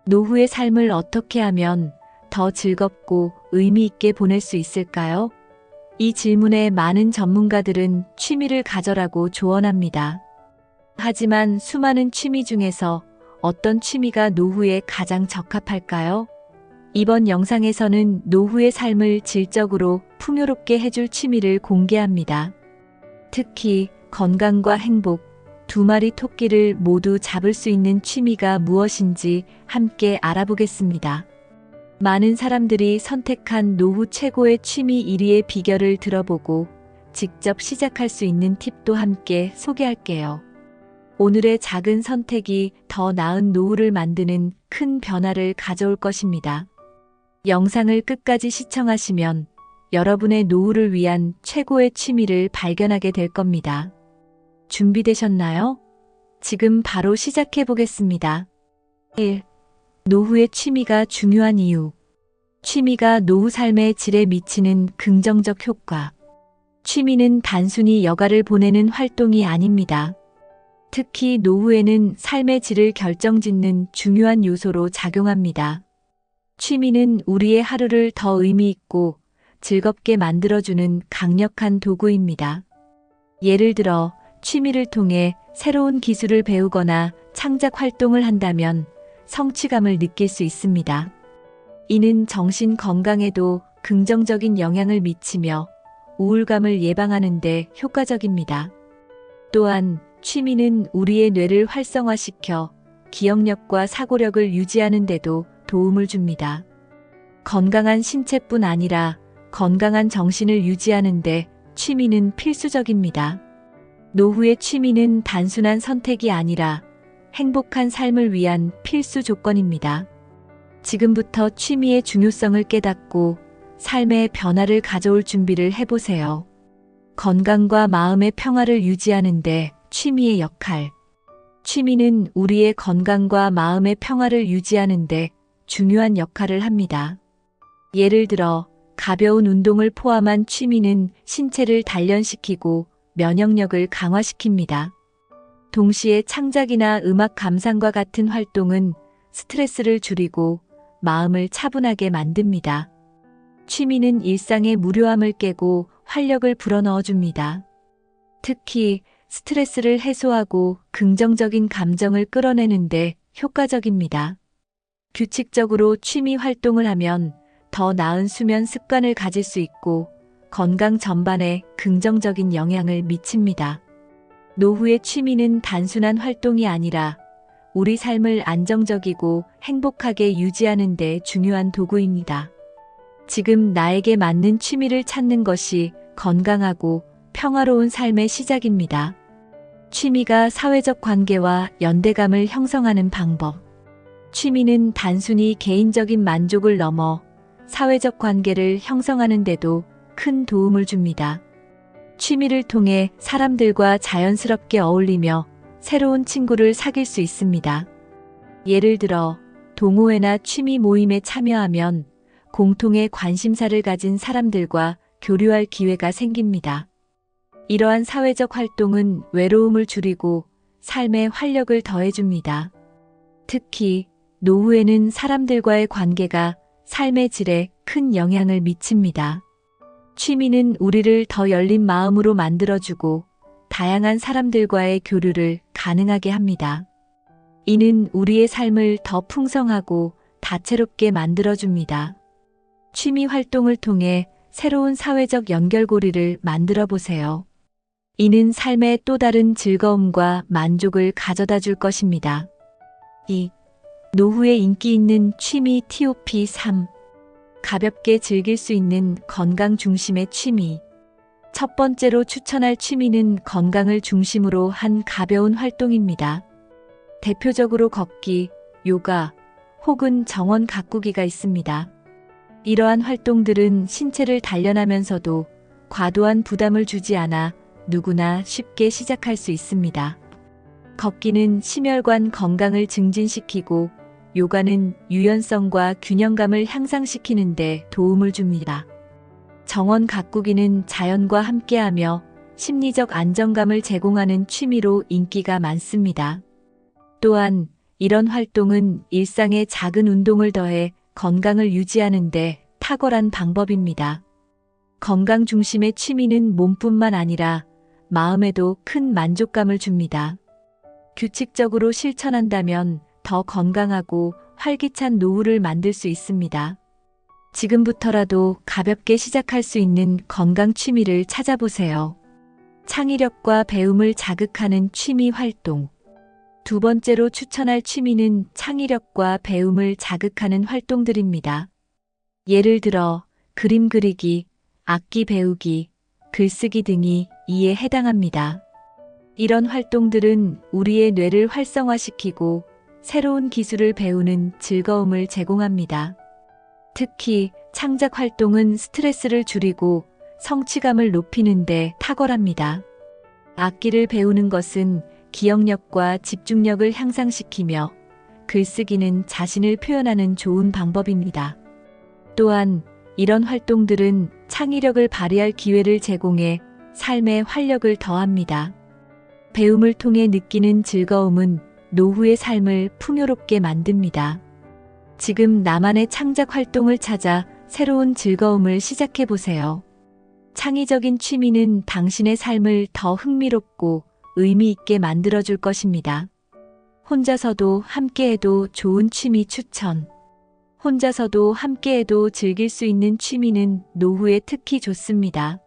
노후의 삶을 어떻게 하면 더 즐겁고 의미 있게 보낼 수 있을까요? 이 질문에 많은 전문가들은 취미를 가져라고 조언합니다. 하지만 수많은 취미 중에서 어떤 취미가 노후에 가장 적합할까요? 이번 영상에서는 노후의 삶을 질적으로 풍요롭게 해줄 취미를 공개합니다. 특히 건강과 행복, 두 마리 토끼를 모두 잡을 수 있는 취미가 무엇인지 함께 알아보겠습니다. 많은 사람들이 선택한 노후 최고의 취미 1위의 비결을 들어보고 직접 시작할 수 있는 팁도 함께 소개할게요. 오늘의 작은 선택이 더 나은 노후를 만드는 큰 변화를 가져올 것입니다. 영상을 끝까지 시청하시면 여러분의 노후를 위한 최고의 취미를 발견하게 될 겁니다. 준비되셨나요? 지금 바로 시작해 보겠습니다. 1. 노후의 취미가 중요한 이유. 취미가 노후 삶의 질에 미치는 긍정적 효과. 취미는 단순히 여가를 보내는 활동이 아닙니다. 특히 노후에는 삶의 질을 결정짓는 중요한 요소로 작용합니다. 취미는 우리의 하루를 더 의미 있고 즐겁게 만들어주는 강력한 도구입니다. 예를 들어 취미를 통해 새로운 기술을 배우거나 창작 활동을 한다면 성취감을 느낄 수 있습니다. 이는 정신 건강에도 긍정적인 영향을 미치며 우울감을 예방하는 데 효과적입니다. 또한 취미는 우리의 뇌를 활성화시켜 기억력과 사고력을 유지하는 데도 도움을 줍니다. 건강한 신체뿐 아니라 건강한 정신을 유지하는 데 취미는 필수적입니다. 노후의 취미는 단순한 선택이 아니라 행복한 삶을 위한 필수 조건입니다. 지금부터 취미의 중요성을 깨닫고 삶의 변화를 가져올 준비를 해보세요. 건강과 마음의 평화를 유지하는 데 취미의 역할. 취미는 우리의 건강과 마음의 평화를 유지하는 데 중요한 역할을 합니다. 예를 들어 가벼운 운동을 포함한 취미는 신체를 단련시키고 면역력을 강화시킵니다. 동시에 창작이나 음악 감상과 같은 활동은 스트레스를 줄이고 마음을 차분하게 만듭니다. 취미는 일상의 무료함을 깨고 활력을 불어넣어 줍니다. 특히 스트레스를 해소하고 긍정적인 감정을 끌어내는데 효과적입니다. 규칙적으로 취미 활동을 하면 더 나은 수면 습관을 가질 수 있고 건강 전반에 긍정적인 영향을 미칩니다. 노후의 취미는 단순한 활동이 아니라 우리 삶을 안정적이고 행복하게 유지하는 데 중요한 도구입니다. 지금 나에게 맞는 취미를 찾는 것이 건강하고 평화로운 삶의 시작입니다. 취미가 사회적 관계와 연대감을 형성하는 방법. 취미는 단순히 개인적인 만족을 넘어 사회적 관계를 형성하는 데도 큰 도움을 줍니다. 취미를 통해 사람들과 자연스럽게 어울리며 새로운 친구를 사귈 수 있습니다. 예를 들어 동호회나 취미 모임에 참여하면 공통의 관심사를 가진 사람들과 교류할 기회가 생깁니다. 이러한 사회적 활동은 외로움을 줄이고 삶에 활력을 더해줍니다. 특히 노후에는 사람들과의 관계가 삶의 질에 큰 영향을 미칩니다. 취미는 우리를 더 열린 마음으로 만들어주고 다양한 사람들과의 교류를 가능하게 합니다. 이는 우리의 삶을 더 풍성하고 다채롭게 만들어줍니다. 취미 활동을 통해 새로운 사회적 연결고리를 만들어 보세요. 이는 삶의 또 다른 즐거움과 만족을 가져다 줄 것입니다. 2. 노후에 인기 있는 취미 TOP 3. 가볍게 즐길 수 있는 건강 중심의 취미. 첫 번째로 추천할 취미는 건강을 중심으로 한 가벼운 활동입니다. 대표적으로 걷기, 요가, 혹은 정원 가꾸기가 있습니다. 이러한 활동들은 신체를 단련하면서도 과도한 부담을 주지 않아 누구나 쉽게 시작할 수 있습니다. 걷기는 심혈관 건강을 증진시키고 요가는 유연성과 균형감을 향상시키는 데 도움을 줍니다. 정원 가꾸기는 자연과 함께하며 심리적 안정감을 제공하는 취미로 인기가 많습니다. 또한 이런 활동은 일상에 작은 운동을 더해 건강을 유지하는 데 탁월한 방법입니다. 건강 중심의 취미는 몸뿐만 아니라 마음에도 큰 만족감을 줍니다. 규칙적으로 실천한다면 더 건강하고 활기찬 노후를 만들 수 있습니다. 지금부터라도 가볍게 시작할 수 있는 건강 취미를 찾아보세요. 창의력과 배움을 자극하는 취미 활동. 두 번째로 추천할 취미는 창의력과 배움을 자극하는 활동들입니다. 예를 들어 그림 그리기, 악기 배우기, 글쓰기 등이 이에 해당합니다. 이런 활동들은 우리의 뇌를 활성화시키고 새로운 기술을 배우는 즐거움을 제공합니다. 특히 창작 활동은 스트레스를 줄이고 성취감을 높이는 데 탁월합니다. 악기를 배우는 것은 기억력과 집중력을 향상시키며 글쓰기는 자신을 표현하는 좋은 방법입니다. 또한 이런 활동들은 창의력을 발휘할 기회를 제공해 삶에 활력을 더합니다. 배움을 통해 느끼는 즐거움은 노후의 삶을 풍요롭게 만듭니다. 지금 나만의 창작 활동을 찾아 새로운 즐거움을 시작해 보세요. 창의적인 취미는 당신의 삶을 더 흥미롭고 의미 있게 만들어줄 것입니다. 혼자서도 함께해도 좋은 취미 추천. 혼자서도 함께해도 즐길 수 있는 취미는 노후에 특히 좋습니다.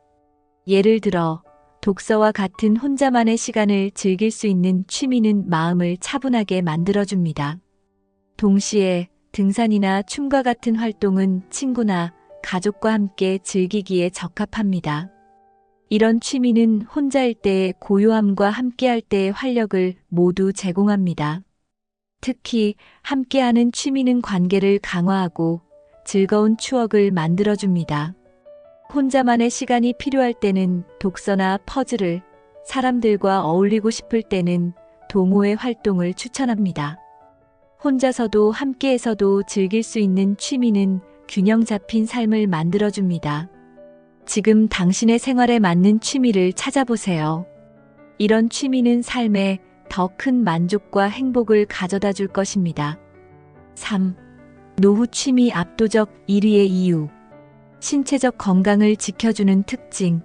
예를 들어 독서와 같은 혼자만의 시간을 즐길 수 있는 취미는 마음을 차분하게 만들어줍니다. 동시에 등산이나 춤과 같은 활동은 친구나 가족과 함께 즐기기에 적합합니다. 이런 취미는 혼자일 때의 고요함과 함께할 때의 활력을 모두 제공합니다. 특히 함께하는 취미는 관계를 강화하고 즐거운 추억을 만들어줍니다. 혼자만의 시간이 필요할 때는 독서나 퍼즐을, 사람들과 어울리고 싶을 때는 동호회 활동을 추천합니다. 혼자서도 함께해서도 즐길 수 있는 취미는 균형 잡힌 삶을 만들어줍니다. 지금 당신의 생활에 맞는 취미를 찾아보세요. 이런 취미는 삶에 더 큰 만족과 행복을 가져다 줄 것입니다. 3. 노후 취미 압도적 1위의 이유. 신체적 건강을 지켜주는 특징.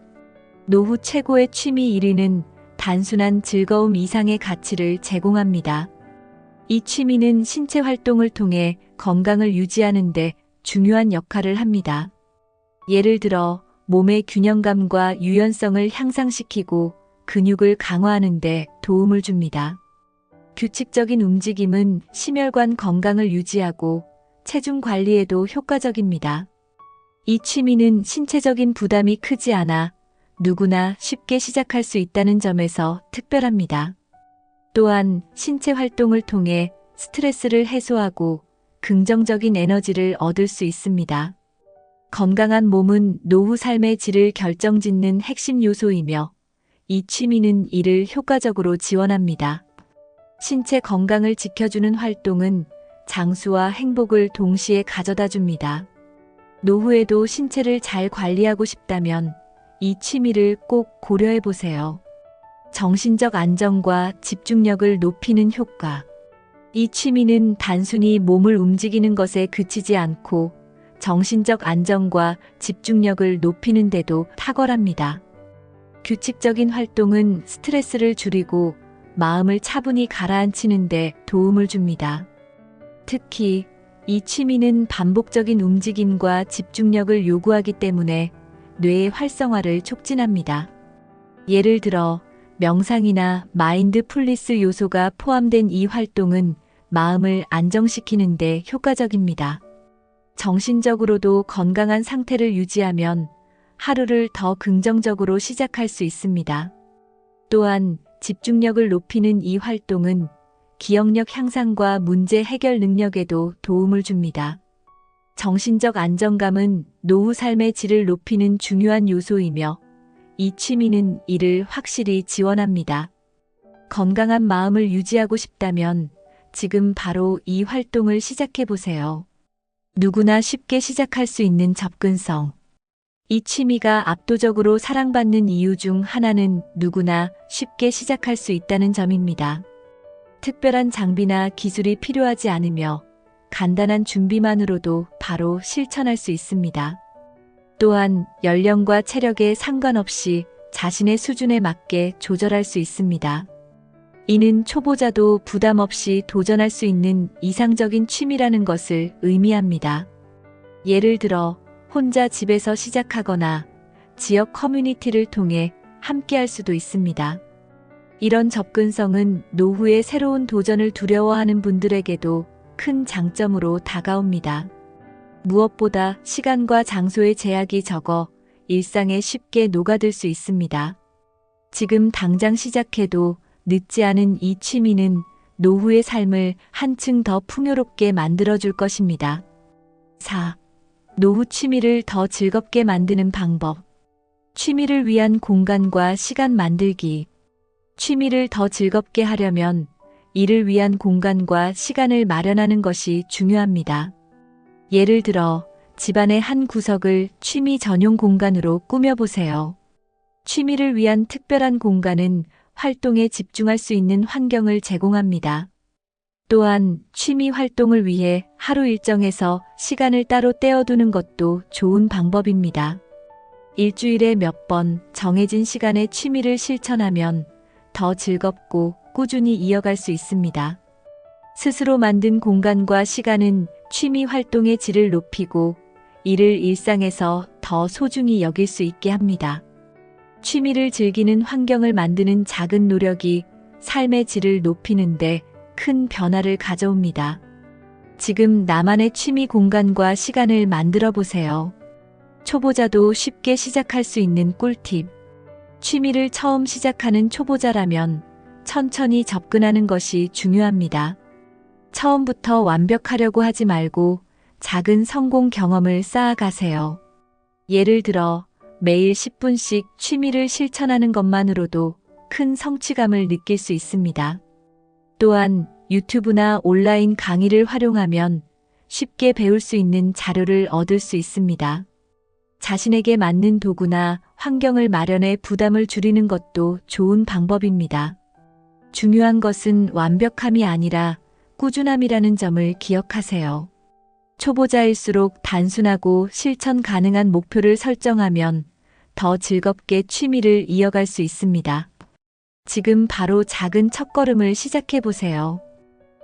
노후 최고의 취미 1위는 단순한 즐거움 이상의 가치를 제공합니다. 이 취미는 신체 활동을 통해 건강을 유지하는 데 중요한 역할을 합니다. 예를 들어 몸의 균형감과 유연성을 향상시키고 근육을 강화하는 데 도움을 줍니다. 규칙적인 움직임은 심혈관 건강을 유지하고 체중 관리에도 효과적입니다. 이 취미는 신체적인 부담이 크지 않아 누구나 쉽게 시작할 수 있다는 점에서 특별합니다. 또한 신체 활동을 통해 스트레스를 해소하고 긍정적인 에너지를 얻을 수 있습니다. 건강한 몸은 노후 삶의 질을 결정짓는 핵심 요소이며 이 취미는 이를 효과적으로 지원합니다. 신체 건강을 지켜주는 활동은 장수와 행복을 동시에 가져다 줍니다. 노후에도 신체를 잘 관리하고 싶다면 이 취미를 꼭 고려해 보세요. 정신적 안정과 집중력을 높이는 효과. 이 취미는 단순히 몸을 움직이는 것에 그치지 않고 정신적 안정과 집중력을 높이는 데도 탁월합니다. 규칙적인 활동은 스트레스를 줄이고 마음을 차분히 가라앉히는 데 도움을 줍니다. 특히 이 취미는 반복적인 움직임과 집중력을 요구하기 때문에 뇌의 활성화를 촉진합니다. 예를 들어 명상이나 마인드풀니스 요소가 포함된 이 활동은 마음을 안정시키는 데 효과적입니다. 정신적으로도 건강한 상태를 유지하면 하루를 더 긍정적으로 시작할 수 있습니다. 또한 집중력을 높이는 이 활동은 기억력 향상과 문제 해결 능력에도 도움을 줍니다. 정신적 안정감은 노후 삶의 질을 높이는 중요한 요소이며 이 취미는 이를 확실히 지원합니다. 건강한 마음을 유지하고 싶다면 지금 바로 이 활동을 시작해 보세요. 누구나 쉽게 시작할 수 있는 접근성. 이 취미가 압도적으로 사랑받는 이유 중 하나는 누구나 쉽게 시작할 수 있다는 점입니다. 특별한 장비나 기술이 필요하지 않으며 간단한 준비만으로도 바로 실천할 수 있습니다. 또한 연령과 체력에 상관없이 자신의 수준에 맞게 조절할 수 있습니다. 이는 초보자도 부담 없이 도전할 수 있는 이상적인 취미라는 것을 의미합니다. 예를 들어 혼자 집에서 시작하거나 지역 커뮤니티를 통해 함께할 수도 있습니다. 이런 접근성은 노후의 새로운 도전을 두려워하는 분들에게도 큰 장점으로 다가옵니다. 무엇보다 시간과 장소의 제약이 적어 일상에 쉽게 녹아들 수 있습니다. 지금 당장 시작해도 늦지 않은 이 취미는 노후의 삶을 한층 더 풍요롭게 만들어줄 것입니다. 4. 노후 취미를 더 즐겁게 만드는 방법. 취미를 위한 공간과 시간 만들기. 취미를 더 즐겁게 하려면 이를 위한 공간과 시간을 마련하는 것이 중요합니다. 예를 들어 집안의 한 구석을 취미 전용 공간으로 꾸며보세요. 취미를 위한 특별한 공간은 활동에 집중할 수 있는 환경을 제공합니다. 또한 취미 활동을 위해 하루 일정에서 시간을 따로 떼어두는 것도 좋은 방법입니다. 일주일에 몇 번 정해진 시간에 취미를 실천하면 더 즐겁고 꾸준히 이어갈 수 있습니다. 스스로 만든 공간과 시간은 취미 활동의 질을 높이고 이를 일상에서 더 소중히 여길 수 있게 합니다. 취미를 즐기는 환경을 만드는 작은 노력이 삶의 질을 높이는데 큰 변화를 가져옵니다. 지금 나만의 취미 공간과 시간을 만들어 보세요. 초보자도 쉽게 시작할 수 있는 꿀팁. 취미를 처음 시작하는 초보자라면 천천히 접근하는 것이 중요합니다. 처음부터 완벽하려고 하지 말고 작은 성공 경험을 쌓아가세요. 예를 들어 매일 10분씩 취미를 실천하는 것만으로도 큰 성취감을 느낄 수 있습니다. 또한 유튜브나 온라인 강의를 활용하면 쉽게 배울 수 있는 자료를 얻을 수 있습니다. 자신에게 맞는 도구나 환경을 마련해 부담을 줄이는 것도 좋은 방법입니다. 중요한 것은 완벽함이 아니라 꾸준함이라는 점을 기억하세요. 초보자일수록 단순하고 실천 가능한 목표를 설정하면 더 즐겁게 취미를 이어갈 수 있습니다. 지금 바로 작은 첫걸음을 시작해 보세요.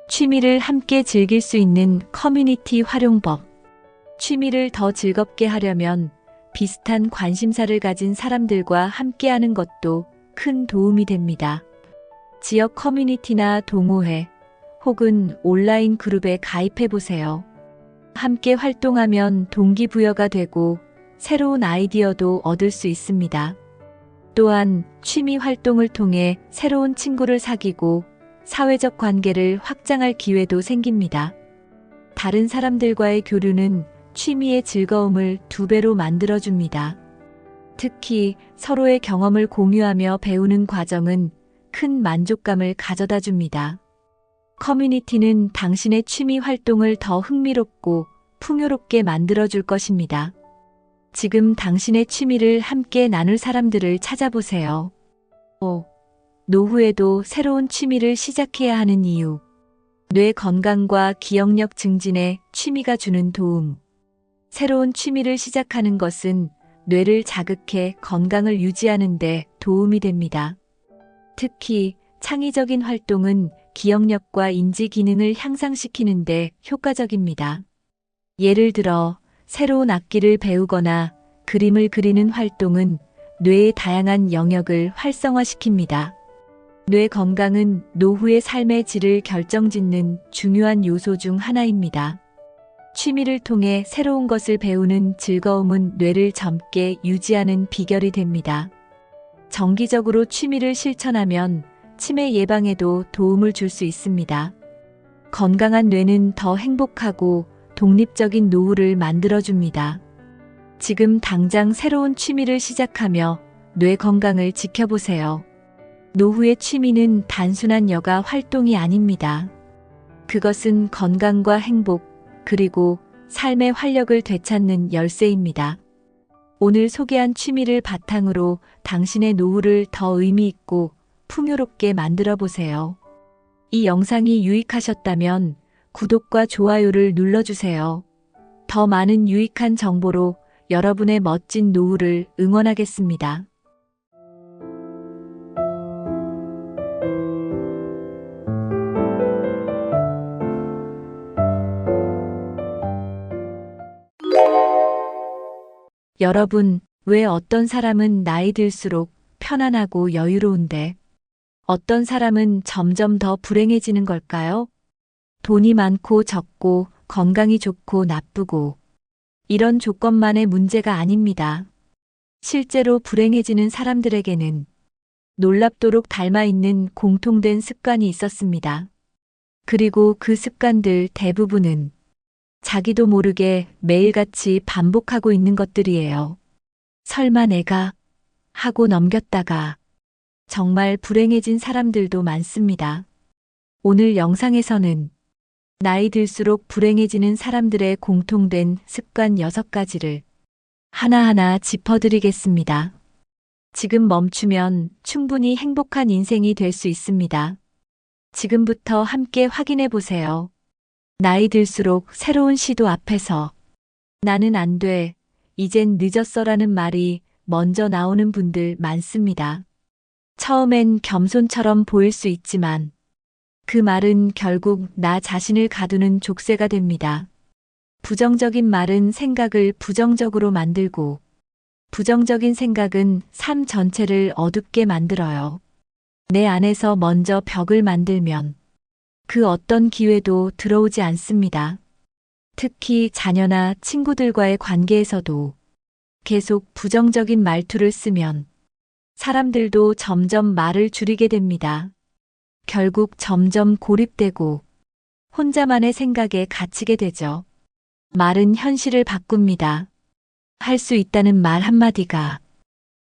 취미를 함께 즐길 수 있는 커뮤니티 활용법. 취미를 더 즐겁게 하려면 비슷한 관심사를 가진 사람들과 함께하는 것도 큰 도움이 됩니다. 지역 커뮤니티나 동호회 혹은 온라인 그룹에 가입해 보세요. 함께 활동하면 동기부여가 되고 새로운 아이디어도 얻을 수 있습니다. 또한 취미 활동을 통해 새로운 친구를 사귀고 사회적 관계를 확장할 기회도 생깁니다. 다른 사람들과의 교류는 취미의 즐거움을 2배로 만들어줍니다. 특히 서로의 경험을 공유하며 배우는 과정은 큰 만족감을 가져다 줍니다. 커뮤니티는 당신의 취미 활동을 더 흥미롭고 풍요롭게 만들어줄 것입니다. 지금 당신의 취미를 함께 나눌 사람들을 찾아보세요. 5. 노후에도 새로운 취미를 시작해야 하는 이유. 뇌 건강과 기억력 증진에 취미가 주는 도움. 새로운 취미를 시작하는 것은 뇌를 자극해 건강을 유지하는 데 도움이 됩니다. 특히 창의적인 활동은 기억력과 인지 기능을 향상시키는 데 효과적입니다. 예를 들어 새로운 악기를 배우거나 그림을 그리는 활동은 뇌의 다양한 영역을 활성화시킵니다. 뇌 건강은 노후의 삶의 질을 결정짓는 중요한 요소 중 하나입니다. 취미를 통해 새로운 것을 배우는 즐거움은 뇌를 젊게 유지하는 비결이 됩니다. 정기적으로 취미를 실천하면 치매 예방에도 도움을 줄 수 있습니다. 건강한 뇌는 더 행복하고 독립적인 노후를 만들어줍니다. 지금 당장 새로운 취미를 시작하며 뇌 건강을 지켜보세요. 노후의 취미는 단순한 여가 활동이 아닙니다. 그것은 건강과 행복, 그리고 삶의 활력을 되찾는 열쇠입니다. 오늘 소개한 취미를 바탕으로 당신의 노후를 더 의미 있고 풍요롭게 만들어 보세요. 이 영상이 유익하셨다면 구독과 좋아요를 눌러주세요. 더 많은 유익한 정보로 여러분의 멋진 노후를 응원하겠습니다. 여러분, 왜 어떤 사람은 나이 들수록 편안하고 여유로운데 어떤 사람은 점점 더 불행해지는 걸까요? 돈이 많고 적고 건강이 좋고 나쁘고 이런 조건만의 문제가 아닙니다. 실제로 불행해지는 사람들에게는 놀랍도록 닮아 있는 공통된 습관이 있었습니다. 그리고 그 습관들 대부분은 자기도 모르게 매일같이 반복하고 있는 것들이에요. 설마 내가 하고 넘겼다가 정말 불행해진 사람들도 많습니다. 오늘 영상에서는 나이 들수록 불행해지는 사람들의 공통된 습관 6가지를 하나하나 짚어드리겠습니다. 지금 멈추면 충분히 행복한 인생이 될 수 있습니다. 지금부터 함께 확인해 보세요. 나이 들수록 새로운 시도 앞에서 나는 안 돼, 이젠 늦었어라는 말이 먼저 나오는 분들 많습니다. 처음엔 겸손처럼 보일 수 있지만 그 말은 결국 나 자신을 가두는 족쇄가 됩니다. 부정적인 말은 생각을 부정적으로 만들고 부정적인 생각은 삶 전체를 어둡게 만들어요. 내 안에서 먼저 벽을 만들면 그 어떤 기회도 들어오지 않습니다. 특히 자녀나 친구들과의 관계에서도 계속 부정적인 말투를 쓰면 사람들도 점점 말을 줄이게 됩니다. 결국 점점 고립되고 혼자만의 생각에 갇히게 되죠. 말은 현실을 바꿉니다. 할 수 있다는 말 한마디가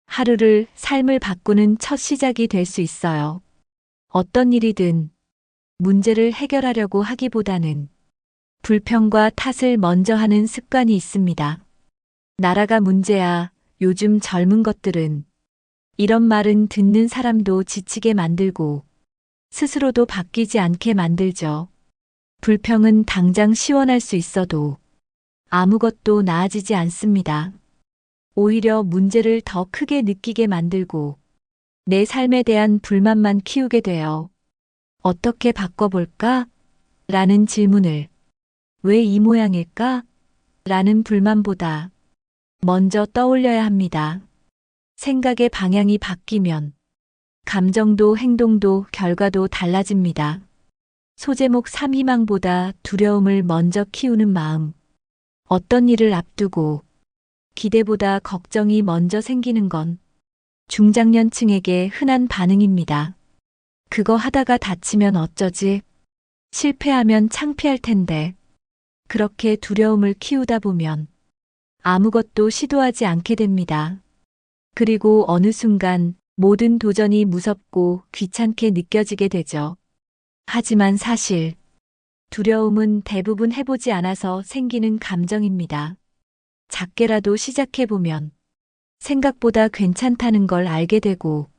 하루를, 삶을 바꾸는 첫 시작이 될 수 있어요. 어떤 일이든 문제를 해결하려고 하기보다는 불평과 탓을 먼저 하는 습관이 있습니다. 나라가 문제야, 요즘 젊은 것들은. 이런 말은 듣는 사람도 지치게 만들고 스스로도 바뀌지 않게 만들죠. 불평은 당장 시원할 수 있어도 아무것도 나아지지 않습니다. 오히려 문제를 더 크게 느끼게 만들고 내 삶에 대한 불만만 키우게 돼요. 어떻게 바꿔볼까? 라는 질문을 왜 이 모양일까? 라는 불만보다 먼저 떠올려야 합니다. 생각의 방향이 바뀌면 감정도 행동도 결과도 달라집니다. 소제목 3희망보다 두려움을 먼저 키우는 마음. 어떤 일을 앞두고 기대보다 걱정이 먼저 생기는 건 중장년층에게 흔한 반응입니다. 그거 하다가 다치면 어쩌지? 실패하면 창피할 텐데. 그렇게 두려움을 키우다 보면 아무것도 시도하지 않게 됩니다. 그리고 어느 순간 모든 도전이 무섭고 귀찮게 느껴지게 되죠. 하지만 사실 두려움은 대부분 해보지 않아서 생기는 감정입니다. 작게라도 시작해보면 생각보다 괜찮다는 걸 알게 되고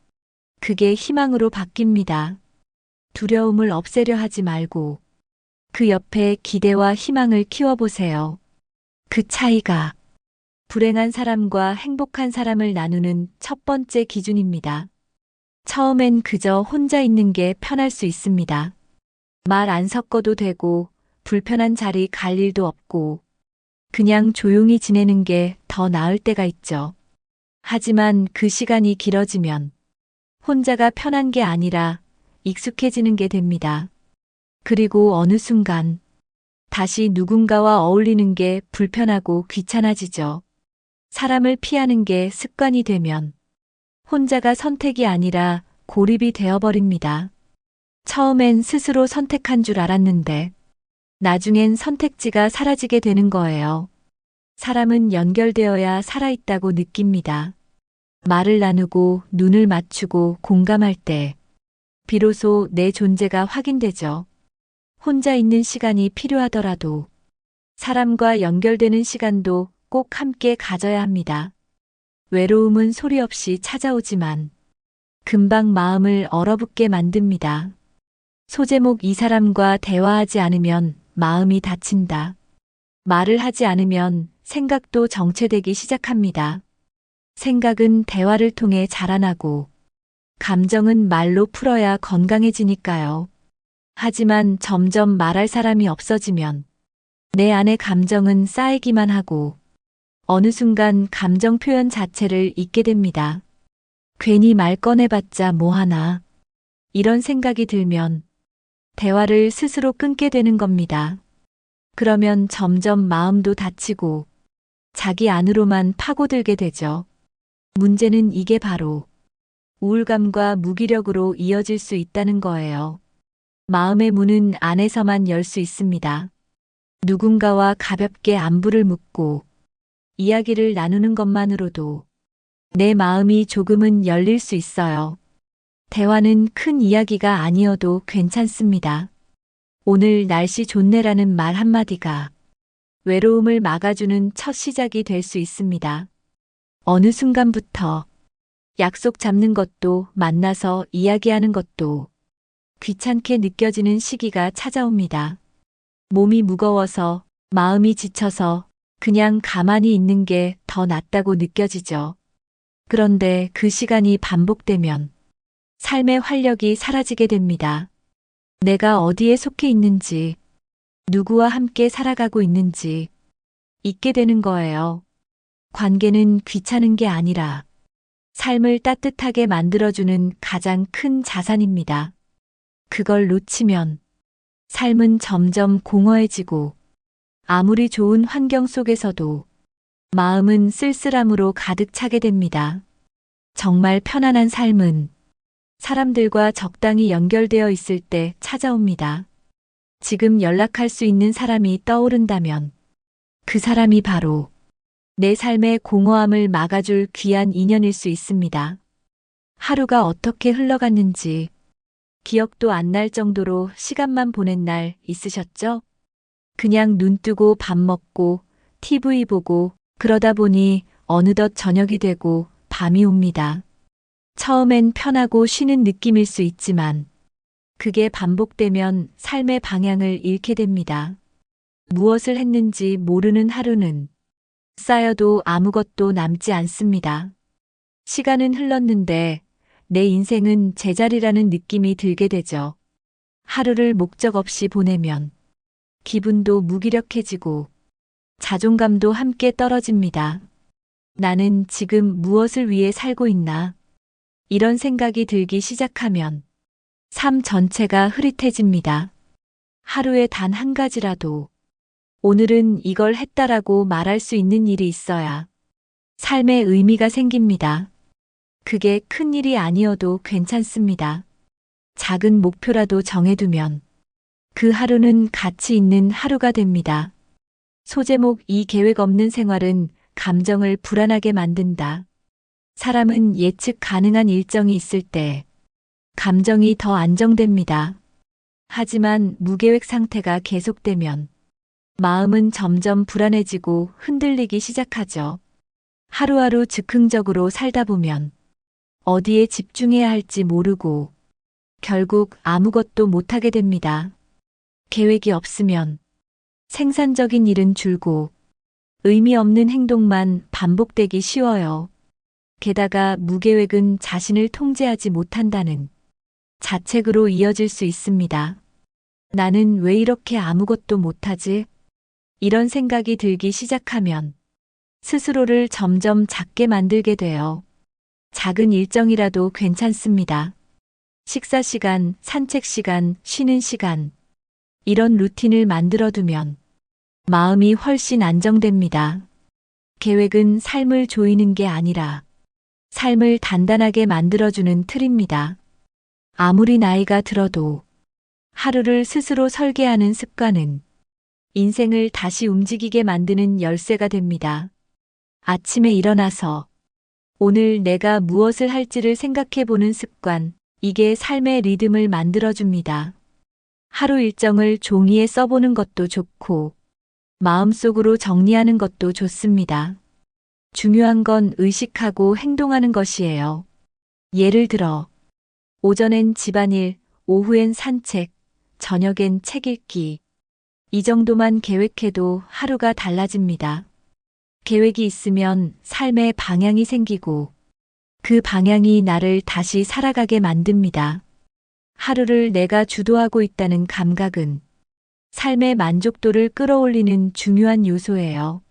그게 희망으로 바뀝니다. 두려움을 없애려 하지 말고 그 옆에 기대와 희망을 키워보세요. 그 차이가 불행한 사람과 행복한 사람을 나누는 첫 번째 기준입니다. 처음엔 그저 혼자 있는 게 편할 수 있습니다. 말 안 섞어도 되고 불편한 자리 갈 일도 없고 그냥 조용히 지내는 게 더 나을 때가 있죠. 하지만 그 시간이 길어지면 혼자가 편한 게 아니라 익숙해지는 게 됩니다. 그리고 어느 순간 다시 누군가와 어울리는 게 불편하고 귀찮아지죠. 사람을 피하는 게 습관이 되면 혼자가 선택이 아니라 고립이 되어버립니다. 처음엔 스스로 선택한 줄 알았는데 나중엔 선택지가 사라지게 되는 거예요. 사람은 연결되어야 살아있다고 느낍니다. 말을 나누고 눈을 맞추고 공감할 때 비로소 내 존재가 확인되죠. 혼자 있는 시간이 필요하더라도 사람과 연결되는 시간도 꼭 함께 가져야 합니다. 외로움은 소리 없이 찾아오지만 금방 마음을 얼어붙게 만듭니다. 소제목 이 사람과 대화하지 않으면 마음이 다친다. 말을 하지 않으면 생각도 정체되기 시작합니다. 생각은 대화를 통해 자라나고 감정은 말로 풀어야 건강해지니까요. 하지만 점점 말할 사람이 없어지면 내 안의 감정은 쌓이기만 하고 어느 순간 감정 표현 자체를 잊게 됩니다. 괜히 말 꺼내봤자 뭐하나. 이런 생각이 들면 대화를 스스로 끊게 되는 겁니다. 그러면 점점 마음도 다치고 자기 안으로만 파고들게 되죠. 문제는 이게 바로 우울감과 무기력으로 이어질 수 있다는 거예요. 마음의 문은 안에서만 열 수 있습니다. 누군가와 가볍게 안부를 묻고 이야기를 나누는 것만으로도 내 마음이 조금은 열릴 수 있어요. 대화는 큰 이야기가 아니어도 괜찮습니다. 오늘 날씨 좋네라는 말 한마디가 외로움을 막아주는 첫 시작이 될 수 있습니다. 어느 순간부터 약속 잡는 것도 만나서 이야기하는 것도 귀찮게 느껴지는 시기가 찾아옵니다. 몸이 무거워서 마음이 지쳐서 그냥 가만히 있는 게 더 낫다고 느껴지죠. 그런데 그 시간이 반복되면 삶의 활력이 사라지게 됩니다. 내가 어디에 속해 있는지, 누구와 함께 살아가고 있는지 잊게 되는 거예요. 관계는 귀찮은 게 아니라 삶을 따뜻하게 만들어주는 가장 큰 자산입니다. 그걸 놓치면 삶은 점점 공허해지고 아무리 좋은 환경 속에서도 마음은 쓸쓸함으로 가득 차게 됩니다. 정말 편안한 삶은 사람들과 적당히 연결되어 있을 때 찾아옵니다. 지금 연락할 수 있는 사람이 떠오른다면 그 사람이 바로 내 삶의 공허함을 막아줄 귀한 인연일 수 있습니다. 하루가 어떻게 흘러갔는지 기억도 안 날 정도로 시간만 보낸 날 있으셨죠? 그냥 눈 뜨고 밥 먹고 TV 보고 그러다 보니 어느덧 저녁이 되고 밤이 옵니다. 처음엔 편하고 쉬는 느낌일 수 있지만 그게 반복되면 삶의 방향을 잃게 됩니다. 무엇을 했는지 모르는 하루는 쌓여도 아무것도 남지 않습니다. 시간은 흘렀는데 내 인생은 제자리라는 느낌이 들게 되죠. 하루를 목적 없이 보내면 기분도 무기력해지고 자존감도 함께 떨어집니다. 나는 지금 무엇을 위해 살고 있나? 이런 생각이 들기 시작하면 삶 전체가 흐릿해집니다. 하루에 단 한 가지라도 오늘은 이걸 했다라고 말할 수 있는 일이 있어야 삶의 의미가 생깁니다. 그게 큰 일이 아니어도 괜찮습니다. 작은 목표라도 정해두면 그 하루는 가치 있는 하루가 됩니다. 소제목 이 계획 없는 생활은 감정을 불안하게 만든다. 사람은 예측 가능한 일정이 있을 때 감정이 더 안정됩니다. 하지만 무계획 상태가 계속되면 마음은 점점 불안해지고 흔들리기 시작하죠. 하루하루 즉흥적으로 살다 보면 어디에 집중해야 할지 모르고 결국 아무것도 못하게 됩니다. 계획이 없으면 생산적인 일은 줄고 의미 없는 행동만 반복되기 쉬워요. 게다가 무계획은 자신을 통제하지 못한다는 자책으로 이어질 수 있습니다. 나는 왜 이렇게 아무것도 못하지? 이런 생각이 들기 시작하면 스스로를 점점 작게 만들게 돼요. 작은 일정이라도 괜찮습니다. 식사 시간, 산책 시간, 쉬는 시간. 이런 루틴을 만들어두면 마음이 훨씬 안정됩니다. 계획은 삶을 조이는 게 아니라 삶을 단단하게 만들어주는 틀입니다. 아무리 나이가 들어도 하루를 스스로 설계하는 습관은 인생을 다시 움직이게 만드는 열쇠가 됩니다. 아침에 일어나서 오늘 내가 무엇을 할지를 생각해 보는 습관, 이게 삶의 리듬을 만들어줍니다. 하루 일정을 종이에 써보는 것도 좋고 마음속으로 정리하는 것도 좋습니다. 중요한 건 의식하고 행동하는 것이에요. 예를 들어 오전엔 집안일, 오후엔 산책, 저녁엔 책 읽기. 이 정도만 계획해도 하루가 달라집니다. 계획이 있으면 삶의 방향이 생기고 그 방향이 나를 다시 살아가게 만듭니다. 하루를 내가 주도하고 있다는 감각은 삶의 만족도를 끌어올리는 중요한 요소예요.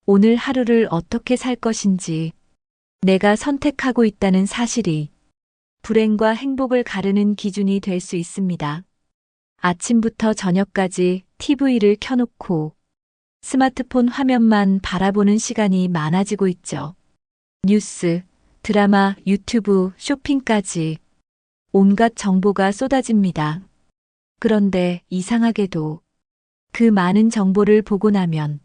오늘 하루를 어떻게 살 것인지 내가 선택하고 있다는 사실이 불행과 행복을 가르는 기준이 될 수 있습니다. 아침부터 저녁까지 TV를 켜놓고 스마트폰 화면만 바라보는 시간이 많아지고 있죠. 뉴스, 드라마, 유튜브, 쇼핑까지 온갖 정보가 쏟아집니다. 그런데 이상하게도 그 많은 정보를 보고 나면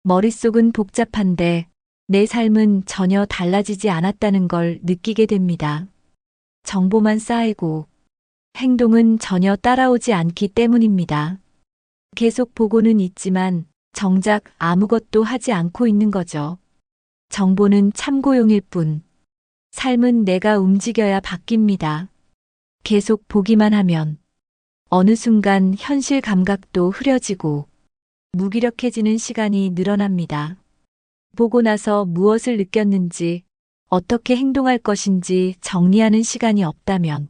머릿속은 복잡한데 내 삶은 전혀 달라지지 않았다는 걸 느끼게 됩니다. 정보만 쌓이고 행동은 전혀 따라오지 않기 때문입니다. 계속 보고는 있지만 정작 아무것도 하지 않고 있는 거죠. 정보는 참고용일 뿐, 삶은 내가 움직여야 바뀝니다. 계속 보기만 하면 어느 순간 현실 감각도 흐려지고 무기력해지는 시간이 늘어납니다. 보고 나서 무엇을 느꼈는지, 어떻게 행동할 것인지 정리하는 시간이 없다면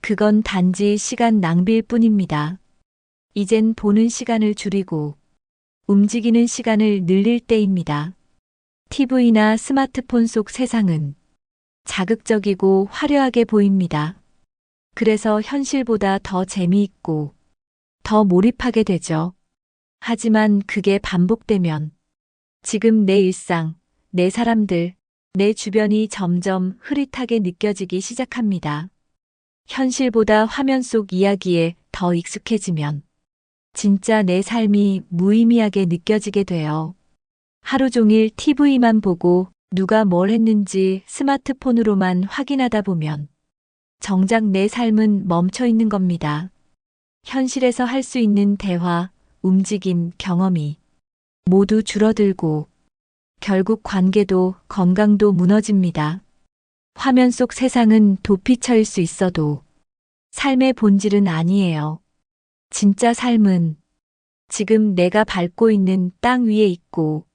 그건 단지 시간 낭비일 뿐입니다. 이젠 보는 시간을 줄이고 움직이는 시간을 늘릴 때입니다. TV나 스마트폰 속 세상은 자극적이고 화려하게 보입니다. 그래서 현실보다 더 재미있고 더 몰입하게 되죠. 하지만 그게 반복되면 지금 내 일상, 내 사람들, 내 주변이 점점 흐릿하게 느껴지기 시작합니다. 현실보다 화면 속 이야기에 더 익숙해지면 진짜 내 삶이 무의미하게 느껴지게 돼요. 하루 종일 TV만 보고 누가 뭘 했는지 스마트폰으로만 확인하다 보면 정작 내 삶은 멈춰 있는 겁니다. 현실에서 할 수 있는 대화, 움직임, 경험이 모두 줄어들고 결국 관계도 건강도 무너집니다. 화면 속 세상은 도피처일 수 있어도 삶의 본질은 아니에요. 진짜 삶은 지금 내가 밟고 있는 땅 위에 있고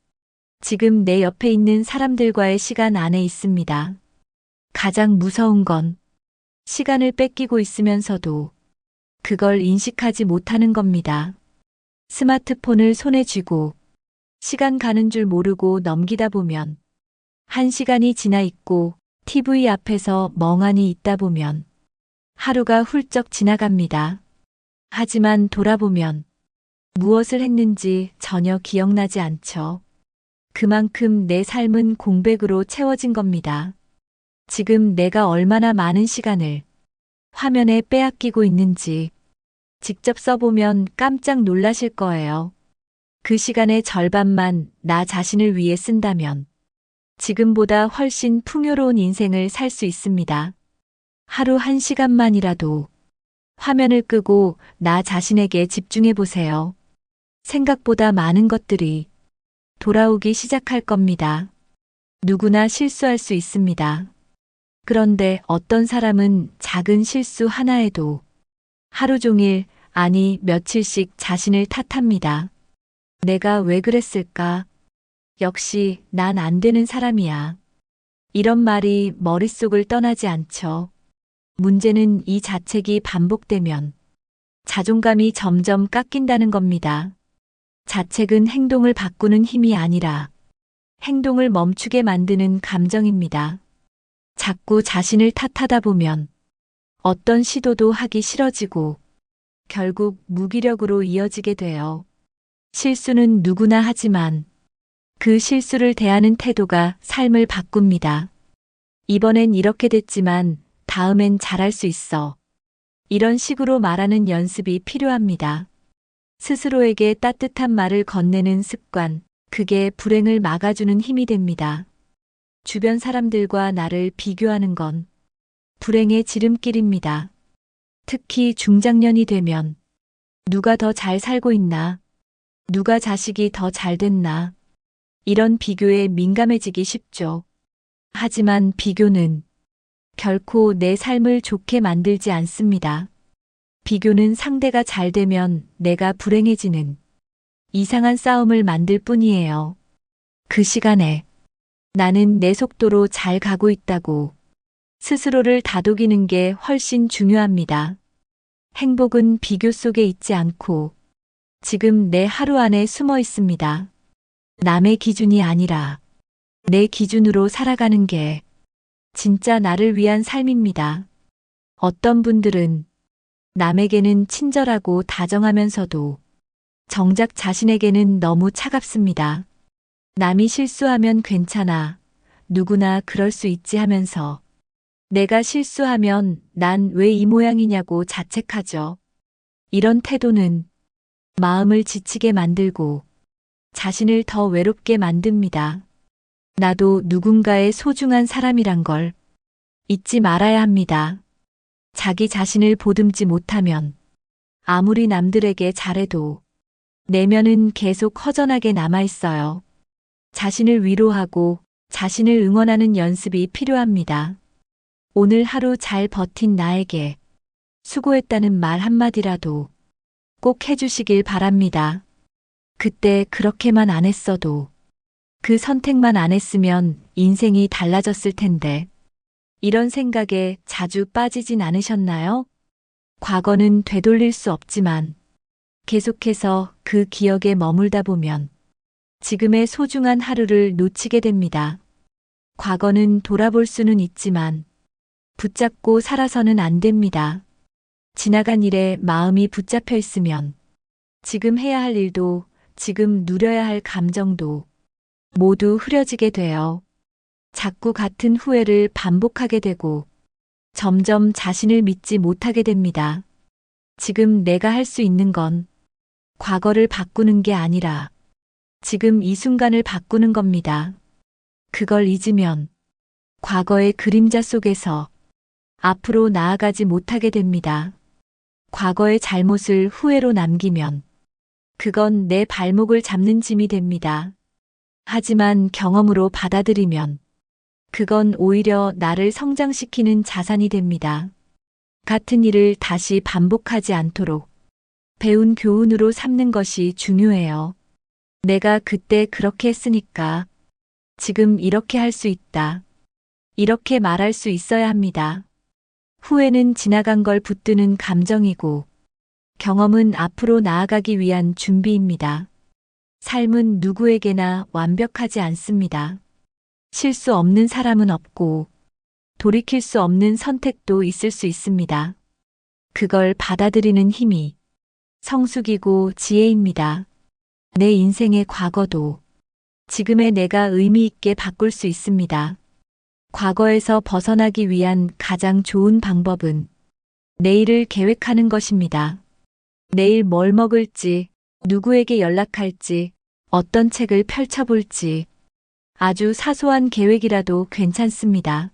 지금 내 옆에 있는 사람들과의 시간 안에 있습니다. 가장 무서운 건 시간을 뺏기고 있으면서도 그걸 인식하지 못하는 겁니다. 스마트폰을 손에 쥐고 시간 가는 줄 모르고 넘기다 보면 1시간이 지나 있고 TV 앞에서 멍하니 있다 보면 하루가 훌쩍 지나갑니다. 하지만 돌아보면 무엇을 했는지 전혀 기억나지 않죠. 그만큼 내 삶은 공백으로 채워진 겁니다. 지금 내가 얼마나 많은 시간을 화면에 빼앗기고 있는지 직접 써보면 깜짝 놀라실 거예요. 그 시간의 절반만 나 자신을 위해 쓴다면 지금보다 훨씬 풍요로운 인생을 살 수 있습니다. 하루 1시간만이라도 화면을 끄고 나 자신에게 집중해 보세요. 생각보다 많은 것들이 돌아오기 시작할 겁니다. 누구나 실수할 수 있습니다. 그런데 어떤 사람은 작은 실수 하나에도 하루 종일, 아니 며칠씩 자신을 탓합니다. 내가 왜 그랬을까? 역시 난 안 되는 사람이야. 이런 말이 머릿속을 떠나지 않죠. 문제는 이 자책이 반복되면 자존감이 점점 깎인다는 겁니다. 자책은 행동을 바꾸는 힘이 아니라 행동을 멈추게 만드는 감정입니다. 자꾸 자신을 탓하다 보면 어떤 시도도 하기 싫어지고 결국 무기력으로 이어지게 돼요. 실수는 누구나 하지만 그 실수를 대하는 태도가 삶을 바꿉니다. 이번엔 이렇게 됐지만 다음엔 잘할 수 있어. 이런 식으로 말하는 연습이 필요합니다. 스스로에게 따뜻한 말을 건네는 습관, 그게 불행을 막아주는 힘이 됩니다. 주변 사람들과 나를 비교하는 건 불행의 지름길입니다. 특히 중장년이 되면 누가 더 잘 살고 있나, 누가 자식이 더 잘 됐나, 이런 비교에 민감해지기 쉽죠. 하지만 비교는 결코 내 삶을 좋게 만들지 않습니다. 비교는 상대가 잘 되면 내가 불행해지는 이상한 싸움을 만들 뿐이에요. 그 시간에 나는 내 속도로 잘 가고 있다고 스스로를 다독이는 게 훨씬 중요합니다. 행복은 비교 속에 있지 않고 지금 내 하루 안에 숨어 있습니다. 남의 기준이 아니라 내 기준으로 살아가는 게 진짜 나를 위한 삶입니다. 어떤 분들은 남에게는 친절하고 다정하면서도 정작 자신에게는 너무 차갑습니다. 남이 실수하면 괜찮아. 누구나 그럴 수 있지 하면서 내가 실수하면 난 왜 이 모양이냐고 자책하죠. 이런 태도는 마음을 지치게 만들고 자신을 더 외롭게 만듭니다. 나도 누군가의 소중한 사람이란 걸 잊지 말아야 합니다. 자기 자신을 보듬지 못하면 아무리 남들에게 잘해도 내면은 계속 허전하게 남아있어요. 자신을 위로하고 자신을 응원하는 연습이 필요합니다. 오늘 하루 잘 버틴 나에게 수고했다는 말 한마디라도 꼭 해주시길 바랍니다. 그때 그렇게만 안 했어도 그 선택만 안 했으면 인생이 달라졌을 텐데 이런 생각에 자주 빠지진 않으셨나요? 과거는 되돌릴 수 없지만 계속해서 그 기억에 머물다 보면 지금의 소중한 하루를 놓치게 됩니다. 과거는 돌아볼 수는 있지만 붙잡고 살아서는 안 됩니다. 지나간 일에 마음이 붙잡혀 있으면 지금 해야 할 일도 지금 누려야 할 감정도 모두 흐려지게 돼요. 자꾸 같은 후회를 반복하게 되고 점점 자신을 믿지 못하게 됩니다. 지금 내가 할 수 있는 건 과거를 바꾸는 게 아니라 지금 이 순간을 바꾸는 겁니다. 그걸 잊으면 과거의 그림자 속에서 앞으로 나아가지 못하게 됩니다. 과거의 잘못을 후회로 남기면 그건 내 발목을 잡는 짐이 됩니다. 하지만 경험으로 받아들이면 그건 오히려 나를 성장시키는 자산이 됩니다. 같은 일을 다시 반복하지 않도록 배운 교훈으로 삼는 것이 중요해요. 내가 그때 그렇게 했으니까 지금 이렇게 할 수 있다. 이렇게 말할 수 있어야 합니다. 후회는 지나간 걸 붙드는 감정이고 경험은 앞으로 나아가기 위한 준비입니다. 삶은 누구에게나 완벽하지 않습니다. 실수 없는 사람은 없고 돌이킬 수 없는 선택도 있을 수 있습니다. 그걸 받아들이는 힘이 성숙이고 지혜입니다. 내 인생의 과거도 지금의 내가 의미 있게 바꿀 수 있습니다. 과거에서 벗어나기 위한 가장 좋은 방법은 내일을 계획하는 것입니다. 내일 뭘 먹을지, 누구에게 연락할지, 어떤 책을 펼쳐볼지, 아주 사소한 계획이라도 괜찮습니다.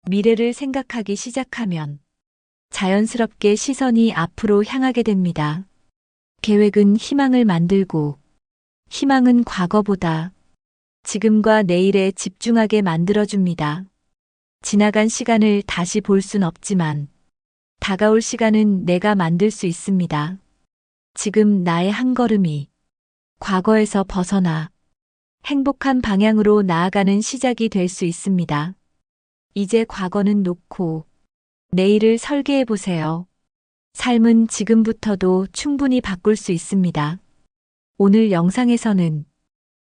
미래를 생각하기 시작하면 자연스럽게 시선이 앞으로 향하게 됩니다. 계획은 희망을 만들고 희망은 과거보다 지금과 내일에 집중하게 만들어줍니다. 지나간 시간을 다시 볼 순 없지만 다가올 시간은 내가 만들 수 있습니다. 지금 나의 한 걸음이 과거에서 벗어나 행복한 방향으로 나아가는 시작이 될 수 있습니다. 이제 과거는 놓고 내일을 설계해 보세요. 삶은 지금부터도 충분히 바꿀 수 있습니다. 오늘 영상에서는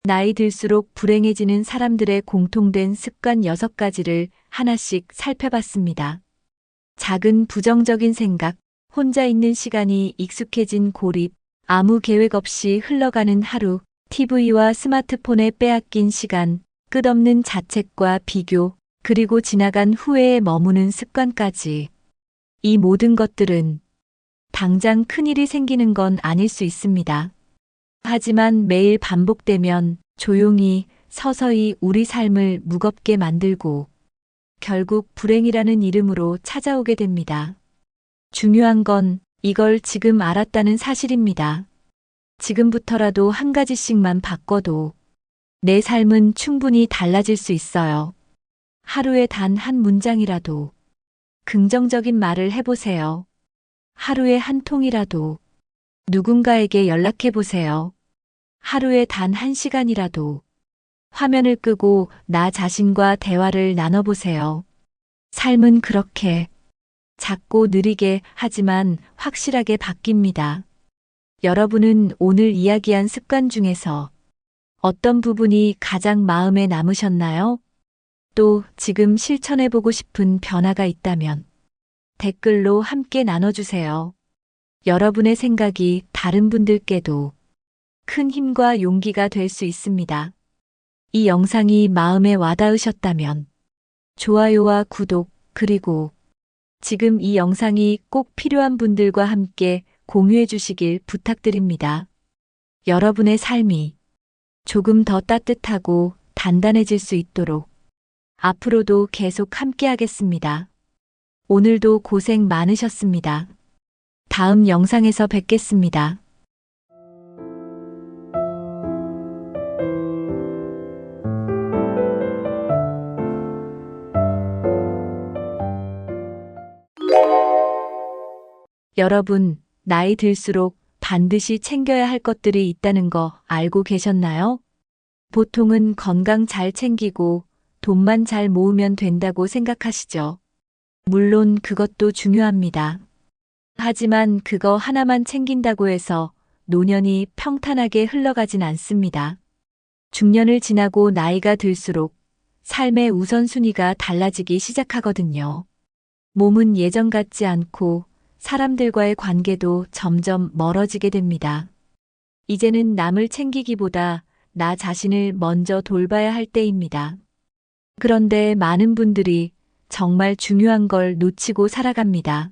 나이 들수록 불행해지는 사람들의 공통된 습관 6가지를 하나씩 살펴봤습니다. 작은 부정적인 생각, 혼자 있는 시간이 익숙해진 고립, 아무 계획 없이 흘러가는 하루, TV와 스마트폰에 빼앗긴 시간, 끝없는 자책과 비교, 그리고 지나간 후회에 머무는 습관까지. 이 모든 것들은 당장 큰일이 생기는 건 아닐 수 있습니다. 하지만 매일 반복되면 조용히 서서히 우리 삶을 무겁게 만들고 결국 불행이라는 이름으로 찾아오게 됩니다. 중요한 건 이걸 지금 알았다는 사실입니다. 지금부터라도 한 가지씩만 바꿔도 내 삶은 충분히 달라질 수 있어요. 하루에 단 한 문장이라도 긍정적인 말을 해보세요. 하루에 한 통이라도 누군가에게 연락해 보세요. 하루에 단 1시간이라도 화면을 끄고 나 자신과 대화를 나눠보세요. 삶은 그렇게 작고 느리게 하지만 확실하게 바뀝니다. 여러분은 오늘 이야기한 습관 중에서 어떤 부분이 가장 마음에 남으셨나요? 또 지금 실천해보고 싶은 변화가 있다면 댓글로 함께 나눠주세요. 여러분의 생각이 다른 분들께도 큰 힘과 용기가 될 수 있습니다. 이 영상이 마음에 와닿으셨다면 좋아요와 구독, 그리고 지금 이 영상이 꼭 필요한 분들과 함께 공유해 주시길 부탁드립니다. 여러분의 삶이 조금 더 따뜻하고 단단해질 수 있도록 앞으로도 계속 함께 하겠습니다. 오늘도 고생 많으셨습니다. 다음 영상에서 뵙겠습니다. 여러분, 나이 들수록 반드시 챙겨야 할 것들이 있다는 거 알고 계셨나요? 보통은 건강 잘 챙기고 돈만 잘 모으면 된다고 생각하시죠. 물론 그것도 중요합니다. 하지만 그거 하나만 챙긴다고 해서 노년이 평탄하게 흘러가진 않습니다. 중년을 지나고 나이가 들수록 삶의 우선순위가 달라지기 시작하거든요. 몸은 예전 같지 않고 사람들과의 관계도 점점 멀어지게 됩니다. 이제는 남을 챙기기보다 나 자신을 먼저 돌봐야 할 때입니다. 그런데 많은 분들이 정말 중요한 걸 놓치고 살아갑니다.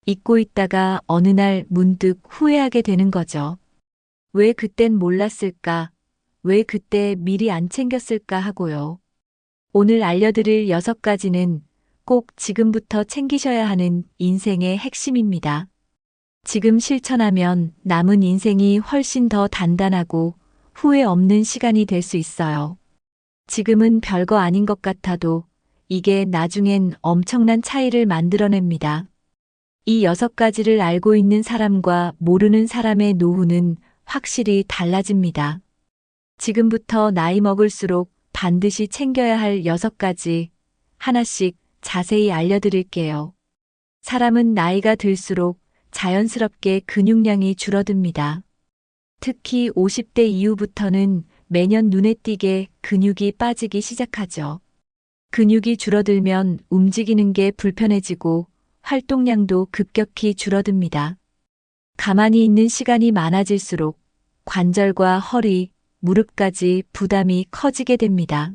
잊고 있다가 어느 날 문득 후회하게 되는 거죠. 왜 그땐 몰랐을까? 왜 그때 미리 안 챙겼을까 하고요. 오늘 알려드릴 6가지는 꼭 지금부터 챙기셔야 하는 인생의 핵심입니다. 지금 실천하면 남은 인생이 훨씬 더 단단하고 후회 없는 시간이 될 수 있어요. 지금은 별거 아닌 것 같아도 이게 나중엔 엄청난 차이를 만들어냅니다. 이 6가지를 알고 있는 사람과 모르는 사람의 노후는 확실히 달라집니다. 지금부터 나이 먹을수록 반드시 챙겨야 할 6가지 하나씩 자세히 알려드릴게요. 사람은 나이가 들수록 자연스럽게 근육량이 줄어듭니다. 특히 50대 이후부터는 매년 눈에 띄게 근육이 빠지기 시작하죠. 근육이 줄어들면 움직이는 게 불편해지고 활동량도 급격히 줄어듭니다. 가만히 있는 시간이 많아질수록 관절과 허리, 무릎까지 부담이 커지게 됩니다.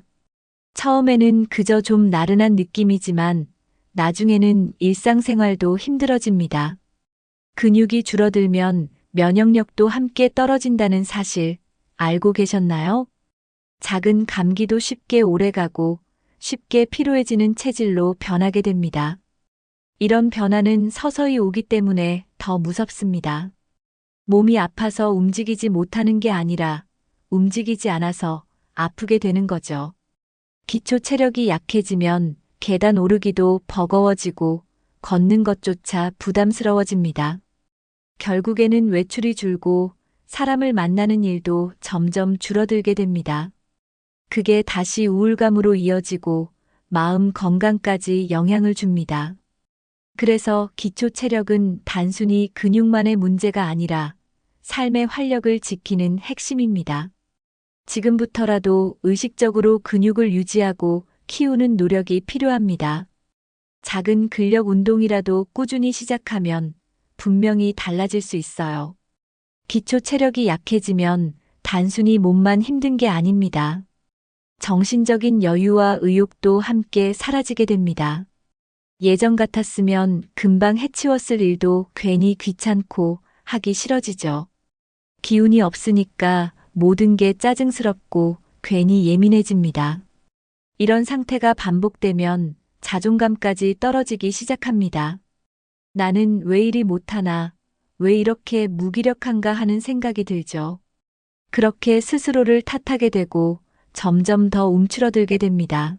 처음에는 그저 좀 나른한 느낌이지만 나중에는 일상생활도 힘들어집니다. 근육이 줄어들면 면역력도 함께 떨어진다는 사실 알고 계셨나요? 작은 감기도 쉽게 오래가고 쉽게 피로해지는 체질로 변하게 됩니다. 이런 변화는 서서히 오기 때문에 더 무섭습니다. 몸이 아파서 움직이지 못하는 게 아니라 움직이지 않아서 아프게 되는 거죠. 기초 체력이 약해지면 계단 오르기도 버거워지고 걷는 것조차 부담스러워집니다. 결국에는 외출이 줄고 사람을 만나는 일도 점점 줄어들게 됩니다. 그게 다시 우울감으로 이어지고 마음 건강까지 영향을 줍니다. 그래서 기초 체력은 단순히 근육만의 문제가 아니라 삶의 활력을 지키는 핵심입니다. 지금부터라도 의식적으로 근육을 유지하고 키우는 노력이 필요합니다. 작은 근력 운동이라도 꾸준히 시작하면 분명히 달라질 수 있어요. 기초 체력이 약해지면 단순히 몸만 힘든 게 아닙니다. 정신적인 여유와 의욕도 함께 사라지게 됩니다. 예전 같았으면 금방 해치웠을 일도 괜히 귀찮고 하기 싫어지죠. 기운이 없으니까 모든 게 짜증스럽고 괜히 예민해집니다. 이런 상태가 반복되면 자존감까지 떨어지기 시작합니다. 나는 왜 이리 못하나, 왜 이렇게 무기력한가 하는 생각이 들죠. 그렇게 스스로를 탓하게 되고 점점 더 움츠러들게 됩니다.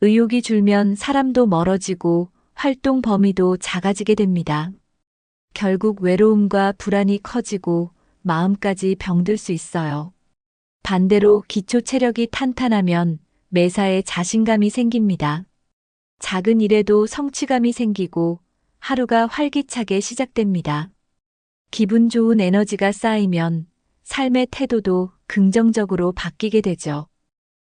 의욕이 줄면 사람도 멀어지고 활동 범위도 작아지게 됩니다. 결국 외로움과 불안이 커지고 마음까지 병들 수 있어요. 반대로 기초 체력이 탄탄하면 매사에 자신감이 생깁니다. 작은 일에도 성취감이 생기고 하루가 활기차게 시작됩니다. 기분 좋은 에너지가 쌓이면 삶의 태도도 긍정적으로 바뀌게 되죠.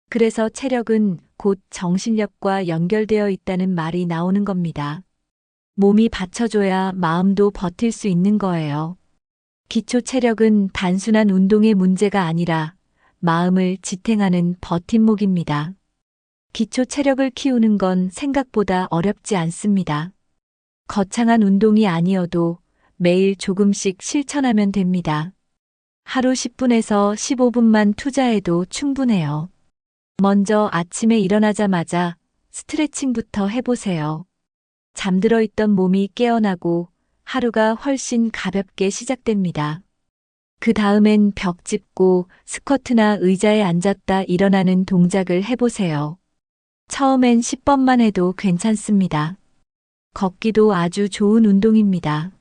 그래서 체력은 곧 정신력과 연결되어 있다는 말이 나오는 겁니다. 몸이 받쳐줘야 마음도 버틸 수 있는 거예요. 기초 체력은 단순한 운동의 문제가 아니라 마음을 지탱하는 버팀목입니다. 기초 체력을 키우는 건 생각보다 어렵지 않습니다. 거창한 운동이 아니어도 매일 조금씩 실천하면 됩니다. 하루 10분에서 15분만 투자해도 충분해요. 먼저 아침에 일어나자마자 스트레칭부터 해보세요. 잠들어 있던 몸이 깨어나고 하루가 훨씬 가볍게 시작됩니다. 그 다음엔 벽 짚고 스쿼트나 의자에 앉았다 일어나는 동작을 해보세요. 처음엔 10번만 해도 괜찮습니다. 걷기도 아주 좋은 운동입니다.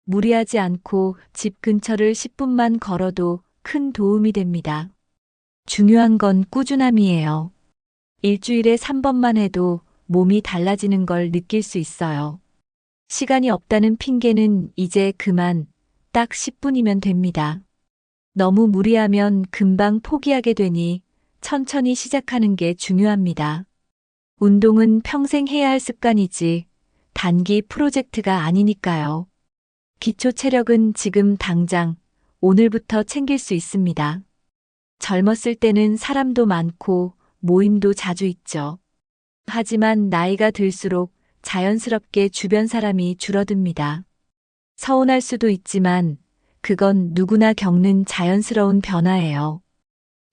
무리하지 않고 집 근처를 10분만 걸어도 큰 도움이 됩니다. 중요한 건 꾸준함이에요. 일주일에 3번만 해도 몸이 달라지는 걸 느낄 수 있어요. 시간이 없다는 핑계는 이제 그만, 딱 10분이면 됩니다. 너무 무리하면 금방 포기하게 되니 천천히 시작하는 게 중요합니다. 운동은 평생 해야 할 습관이지 단기 프로젝트가 아니니까요. 기초 체력은 지금 당장 오늘부터 챙길 수 있습니다. 젊었을 때는 사람도 많고 모임도 자주 있죠. 하지만 나이가 들수록 자연스럽게 주변 사람이 줄어듭니다. 서운할 수도 있지만 그건 누구나 겪는 자연스러운 변화예요.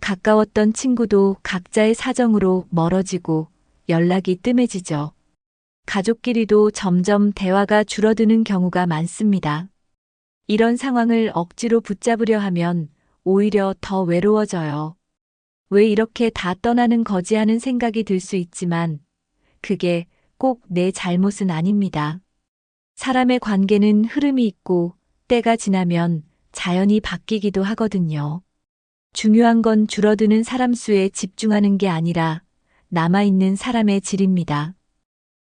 가까웠던 친구도 각자의 사정으로 멀어지고 연락이 뜸해지죠. 가족끼리도 점점 대화가 줄어드는 경우가 많습니다. 이런 상황을 억지로 붙잡으려 하면 오히려 더 외로워져요. 왜 이렇게 다 떠나는 거지 하는 생각이 들 수 있지만 그게 꼭 내 잘못은 아닙니다. 사람의 관계는 흐름이 있고 때가 지나면 자연히 바뀌기도 하거든요. 중요한 건 줄어드는 사람 수에 집중하는 게 아니라 남아있는 사람의 질입니다.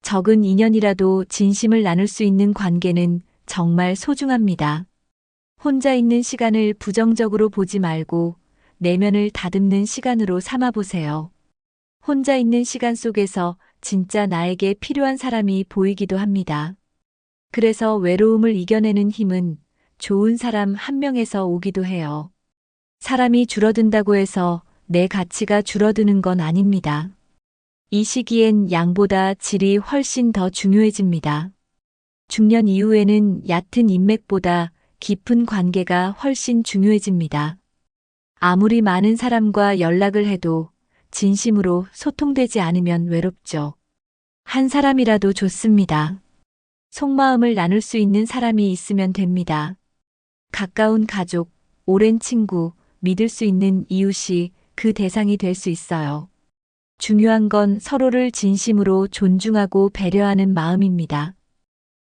적은 인연이라도 진심을 나눌 수 있는 관계는 정말 소중합니다. 혼자 있는 시간을 부정적으로 보지 말고 내면을 다듬는 시간으로 삼아보세요. 혼자 있는 시간 속에서 진짜 나에게 필요한 사람이 보이기도 합니다. 그래서 외로움을 이겨내는 힘은 좋은 사람 한 명에서 오기도 해요. 사람이 줄어든다고 해서 내 가치가 줄어드는 건 아닙니다. 이 시기엔 양보다 질이 훨씬 더 중요해집니다. 중년 이후에는 얕은 인맥보다 깊은 관계가 훨씬 중요해집니다. 아무리 많은 사람과 연락을 해도 진심으로 소통되지 않으면 외롭죠. 한 사람이라도 좋습니다. 속마음을 나눌 수 있는 사람이 있으면 됩니다. 가까운 가족, 오랜 친구, 믿을 수 있는 이웃이 그 대상이 될 수 있어요. 중요한 건 서로를 진심으로 존중하고 배려하는 마음입니다.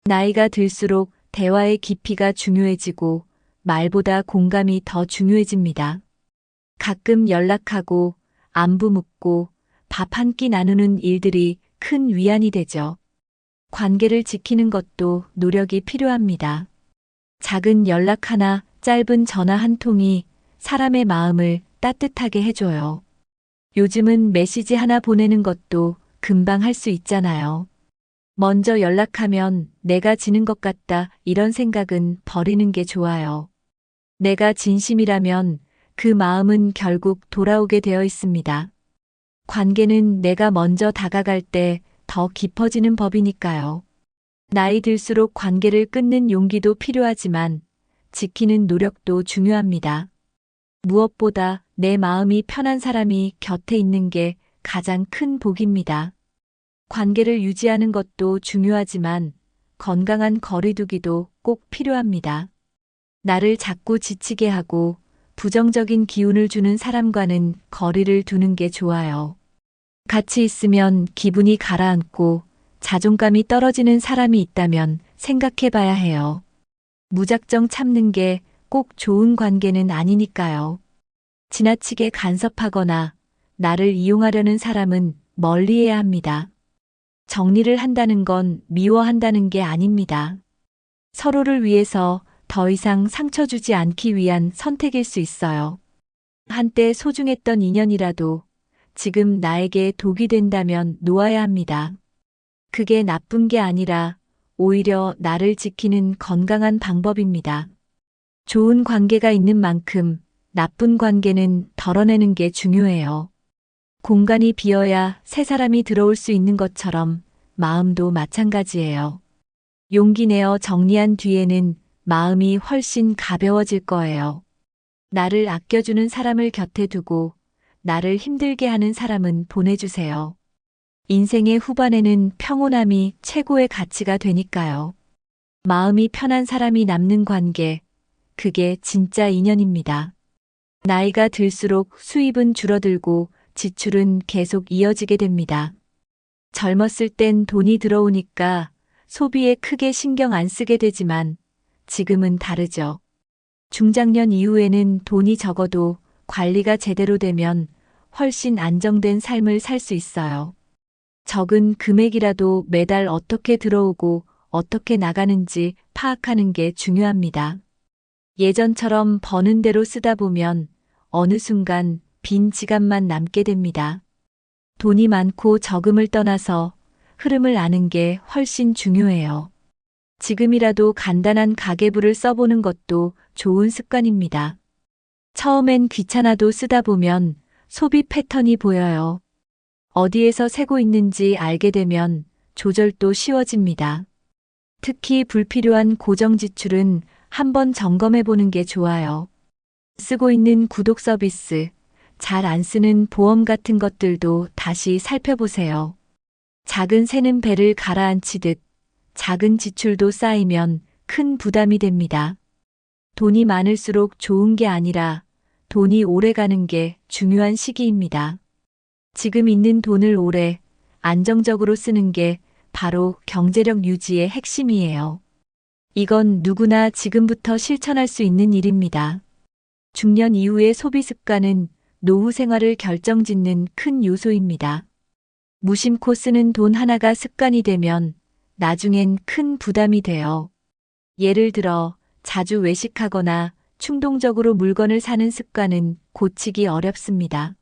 나이가 들수록 대화의 깊이가 중요해지고 말보다 공감이 더 중요해집니다. 가끔 연락하고 안부 묻고 밥 한 끼 나누는 일들이 큰 위안이 되죠. 관계를 지키는 것도 노력이 필요합니다. 작은 연락 하나, 짧은 전화 한 통이 사람의 마음을 따뜻하게 해줘요. 요즘은 메시지 하나 보내는 것도 금방 할 수 있잖아요. 먼저 연락하면 내가 지는 것 같다 이런 생각은 버리는 게 좋아요. 내가 진심이라면 그 마음은 결국 돌아오게 되어 있습니다. 관계는 내가 먼저 다가갈 때 더 깊어지는 법이니까요. 나이 들수록 관계를 끊는 용기도 필요하지만 지키는 노력도 중요합니다. 무엇보다 내 마음이 편한 사람이 곁에 있는 게 가장 큰 복입니다. 관계를 유지하는 것도 중요하지만 건강한 거리두기도 꼭 필요합니다. 나를 자꾸 지치게 하고 부정적인 기운을 주는 사람과는 거리를 두는 게 좋아요. 같이 있으면 기분이 가라앉고 자존감이 떨어지는 사람이 있다면 생각해 봐야 해요. 무작정 참는 게 꼭 좋은 관계는 아니니까요. 지나치게 간섭하거나 나를 이용하려는 사람은 멀리해야 합니다. 정리를 한다는 건 미워한다는 게 아닙니다. 서로를 위해서 더 이상 상처 주지 않기 위한 선택일 수 있어요. 한때 소중했던 인연이라도 지금 나에게 독이 된다면 놓아야 합니다. 그게 나쁜 게 아니라 오히려 나를 지키는 건강한 방법입니다. 좋은 관계가 있는 만큼 나쁜 관계는 덜어내는 게 중요해요. 공간이 비어야 새 사람이 들어올 수 있는 것처럼 마음도 마찬가지예요. 용기 내어 정리한 뒤에는 마음이 훨씬 가벼워질 거예요. 나를 아껴주는 사람을 곁에 두고 나를 힘들게 하는 사람은 보내주세요. 인생의 후반에는 평온함이 최고의 가치가 되니까요. 마음이 편한 사람이 남는 관계, 그게 진짜 인연입니다. 나이가 들수록 수입은 줄어들고 지출은 계속 이어지게 됩니다. 젊었을 땐 돈이 들어오니까 소비에 크게 신경 안 쓰게 되지만 지금은 다르죠. 중장년 이후에는 돈이 적어도 관리가 제대로 되면 훨씬 안정된 삶을 살 수 있어요. 적은 금액이라도 매달 어떻게 들어오고 어떻게 나가는지 파악하는 게 중요합니다. 예전처럼 버는 대로 쓰다 보면 어느 순간 빈 지갑만 남게 됩니다. 돈이 많고 적음을 떠나서 흐름을 아는 게 훨씬 중요해요. 지금이라도 간단한 가계부를 써보는 것도 좋은 습관입니다. 처음엔 귀찮아도 쓰다 보면 소비 패턴이 보여요. 어디에서 새고 있는지 알게 되면 조절도 쉬워집니다. 특히 불필요한 고정 지출은 한번 점검해 보는 게 좋아요. 쓰고 있는 구독 서비스, 잘 안 쓰는 보험 같은 것들도 다시 살펴보세요. 작은 새는 배를 가라앉히듯 작은 지출도 쌓이면 큰 부담이 됩니다. 돈이 많을수록 좋은 게 아니라 돈이 오래 가는 게 중요한 시기입니다. 지금 있는 돈을 오래 안정적으로 쓰는 게 바로 경제력 유지의 핵심이에요. 이건 누구나 지금부터 실천할 수 있는 일입니다. 중년 이후의 소비 습관은 노후 생활을 결정짓는 큰 요소입니다. 무심코 쓰는 돈 하나가 습관이 되면 나중엔 큰 부담이 돼요. 예를 들어 자주 외식하거나 충동적으로 물건을 사는 습관은 고치기 어렵습니다.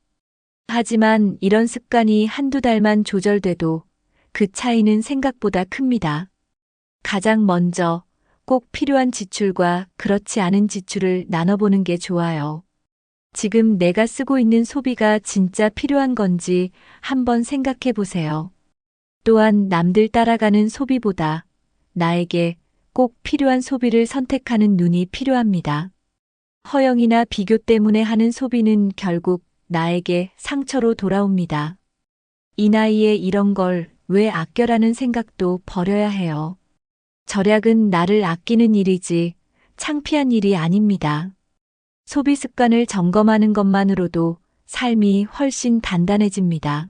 하지만 이런 습관이 한두 달만 조절돼도 그 차이는 생각보다 큽니다. 가장 먼저 꼭 필요한 지출과 그렇지 않은 지출을 나눠보는 게 좋아요. 지금 내가 쓰고 있는 소비가 진짜 필요한 건지 한번 생각해 보세요. 또한 남들 따라가는 소비보다 나에게 꼭 필요한 소비를 선택하는 눈이 필요합니다. 허영이나 비교 때문에 하는 소비는 결국 나에게 상처로 돌아옵니다. 이 나이에 이런 걸 왜 아껴라는 생각도 버려야 해요. 절약은 나를 아끼는 일이지 창피한 일이 아닙니다. 소비 습관을 점검하는 것만으로도 삶이 훨씬 단단해집니다.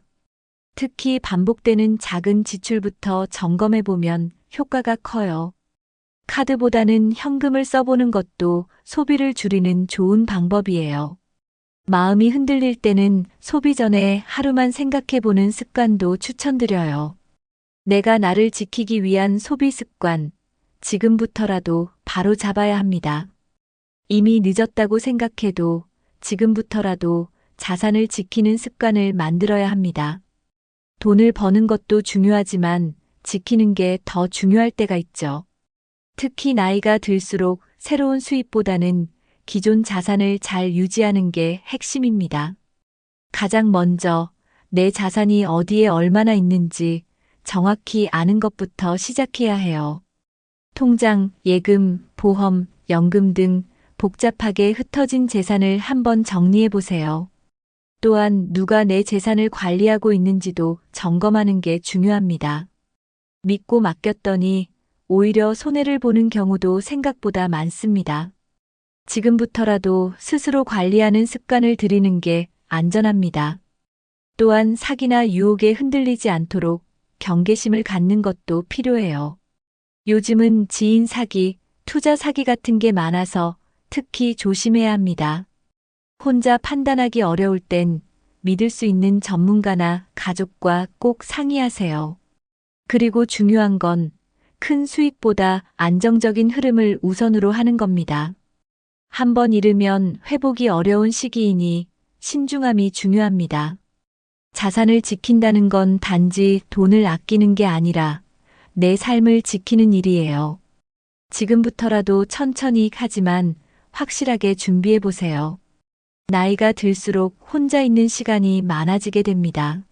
특히 반복되는 작은 지출부터 점검해 보면 효과가 커요. 카드보다는 현금을 써보는 것도 소비를 줄이는 좋은 방법이에요. 마음이 흔들릴 때는 소비 전에 하루만 생각해 보는 습관도 추천드려요. 내가 나를 지키기 위한 소비 습관, 지금부터라도 바로 잡아야 합니다. 이미 늦었다고 생각해도 지금부터라도 자산을 지키는 습관을 만들어야 합니다. 돈을 버는 것도 중요하지만 지키는 게 더 중요할 때가 있죠. 특히 나이가 들수록 새로운 수입보다는 기존 자산을 잘 유지하는 게 핵심입니다. 가장 먼저 내 자산이 어디에 얼마나 있는지 정확히 아는 것부터 시작해야 해요. 통장, 예금, 보험, 연금 등 복잡하게 흩어진 재산을 한번 정리해 보세요. 또한 누가 내 재산을 관리하고 있는지도 점검하는 게 중요합니다. 믿고 맡겼더니 오히려 손해를 보는 경우도 생각보다 많습니다. 지금부터라도 스스로 관리하는 습관을 들이는 게 안전합니다. 또한 사기나 유혹에 흔들리지 않도록 경계심을 갖는 것도 필요해요. 요즘은 지인 사기, 투자 사기 같은 게 많아서 특히 조심해야 합니다. 혼자 판단하기 어려울 땐 믿을 수 있는 전문가나 가족과 꼭 상의하세요. 그리고 중요한 건 큰 수익보다 안정적인 흐름을 우선으로 하는 겁니다. 한번 잃으면 회복이 어려운 시기이니 신중함이 중요합니다. 자산을 지킨다는 건 단지 돈을 아끼는 게 아니라 내 삶을 지키는 일이에요. 지금부터라도 천천히 하지만 확실하게 준비해 보세요. 나이가 들수록 혼자 있는 시간이 많아지게 됩니다.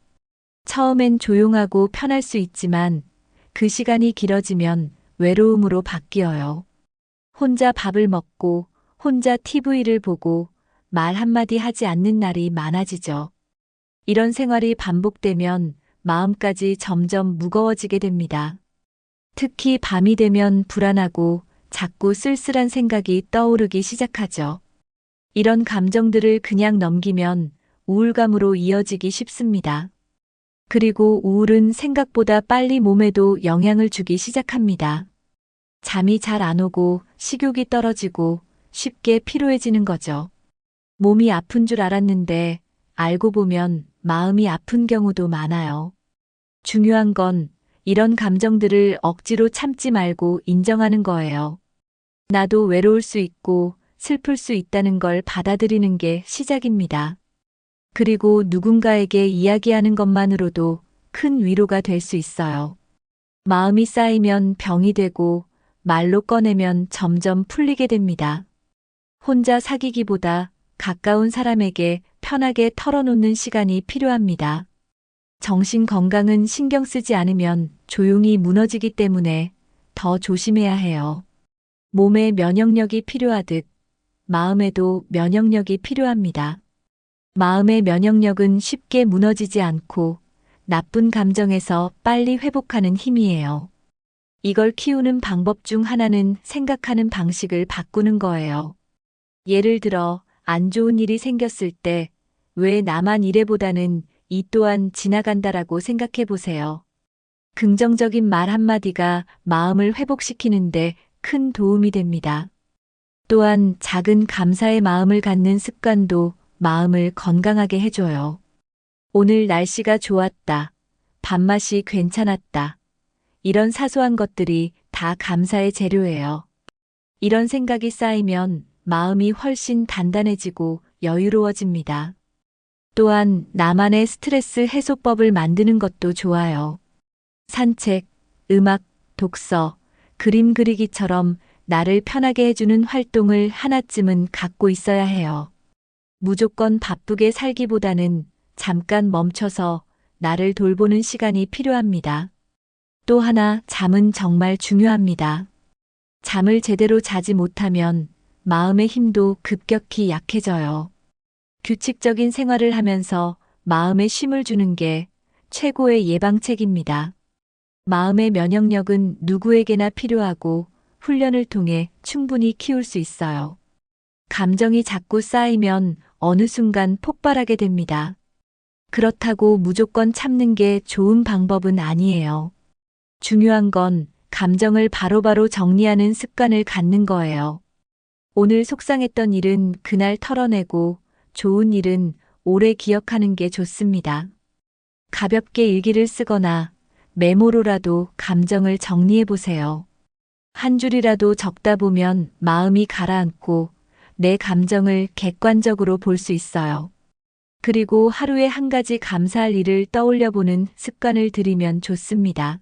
처음엔 조용하고 편할 수 있지만 그 시간이 길어지면 외로움으로 바뀌어요. 혼자 밥을 먹고 혼자 TV를 보고 말 한마디 하지 않는 날이 많아지죠. 이런 생활이 반복되면 마음까지 점점 무거워지게 됩니다. 특히 밤이 되면 불안하고 자꾸 쓸쓸한 생각이 떠오르기 시작하죠. 이런 감정들을 그냥 넘기면 우울감으로 이어지기 쉽습니다. 그리고 우울은 생각보다 빨리 몸에도 영향을 주기 시작합니다. 잠이 잘 안 오고 식욕이 떨어지고 쉽게 피로해지는 거죠. 몸이 아픈 줄 알았는데 알고 보면 마음이 아픈 경우도 많아요. 중요한 건 이런 감정들을 억지로 참지 말고 인정하는 거예요. 나도 외로울 수 있고 슬플 수 있다는 걸 받아들이는 게 시작입니다. 그리고 누군가에게 이야기하는 것만으로도 큰 위로가 될 수 있어요. 마음이 쌓이면 병이 되고 말로 꺼내면 점점 풀리게 됩니다. 혼자 사귀기보다 가까운 사람에게 편하게 털어놓는 시간이 필요합니다. 정신 건강은 신경 쓰지 않으면 조용히 무너지기 때문에 더 조심해야 해요. 몸에 면역력이 필요하듯 마음에도 면역력이 필요합니다. 마음의 면역력은 쉽게 무너지지 않고 나쁜 감정에서 빨리 회복하는 힘이에요. 이걸 키우는 방법 중 하나는 생각하는 방식을 바꾸는 거예요. 예를 들어 안 좋은 일이 생겼을 때 왜 나만 이래보다는 이 또한 지나간다라고 생각해 보세요. 긍정적인 말 한마디가 마음을 회복시키는데 큰 도움이 됩니다. 또한 작은 감사의 마음을 갖는 습관도 마음을 건강하게 해줘요. 오늘 날씨가 좋았다. 밥맛이 괜찮았다. 이런 사소한 것들이 다 감사의 재료예요. 이런 생각이 쌓이면 마음이 훨씬 단단해지고 여유로워집니다. 또한 나만의 스트레스 해소법을 만드는 것도 좋아요. 산책, 음악, 독서, 그림 그리기처럼 나를 편하게 해주는 활동을 하나쯤은 갖고 있어야 해요. 무조건 바쁘게 살기보다는 잠깐 멈춰서 나를 돌보는 시간이 필요합니다. 또 하나, 잠은 정말 중요합니다. 잠을 제대로 자지 못하면 마음의 힘도 급격히 약해져요. 규칙적인 생활을 하면서 마음에 쉼을 주는 게 최고의 예방책입니다. 마음의 면역력은 누구에게나 필요하고 훈련을 통해 충분히 키울 수 있어요. 감정이 자꾸 쌓이면 어느 순간 폭발하게 됩니다. 그렇다고 무조건 참는 게 좋은 방법은 아니에요. 중요한 건 감정을 바로바로 정리하는 습관을 갖는 거예요. 오늘 속상했던 일은 그날 털어내고 좋은 일은 오래 기억하는 게 좋습니다. 가볍게 일기를 쓰거나 메모로라도 감정을 정리해 보세요. 한 줄이라도 적다 보면 마음이 가라앉고 내 감정을 객관적으로 볼 수 있어요. 그리고 하루에 한 가지 감사할 일을 떠올려 보는 습관을 들이면 좋습니다.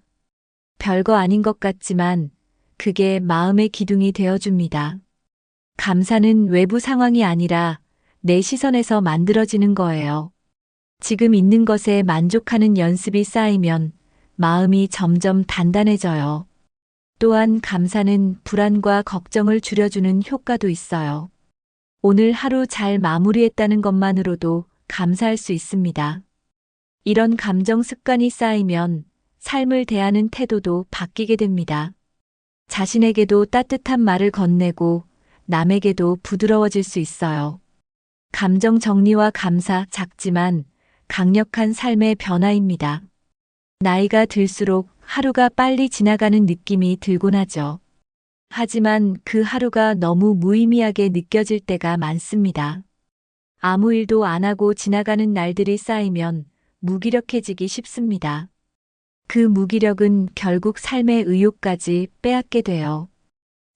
별거 아닌 것 같지만 그게 마음의 기둥이 되어줍니다. 감사는 외부 상황이 아니라 내 시선에서 만들어지는 거예요. 지금 있는 것에 만족하는 연습이 쌓이면 마음이 점점 단단해져요. 또한 감사는 불안과 걱정을 줄여주는 효과도 있어요. 오늘 하루 잘 마무리했다는 것만으로도 감사할 수 있습니다. 이런 감정 습관이 쌓이면 삶을 대하는 태도도 바뀌게 됩니다. 자신에게도 따뜻한 말을 건네고 남에게도 부드러워질 수 있어요. 감정 정리와 감사, 작지만 강력한 삶의 변화입니다. 나이가 들수록 하루가 빨리 지나가는 느낌이 들곤 하죠. 하지만 그 하루가 너무 무의미하게 느껴질 때가 많습니다. 아무 일도 안 하고 지나가는 날들이 쌓이면 무기력해지기 쉽습니다. 그 무기력은 결국 삶의 의욕까지 빼앗게 돼요.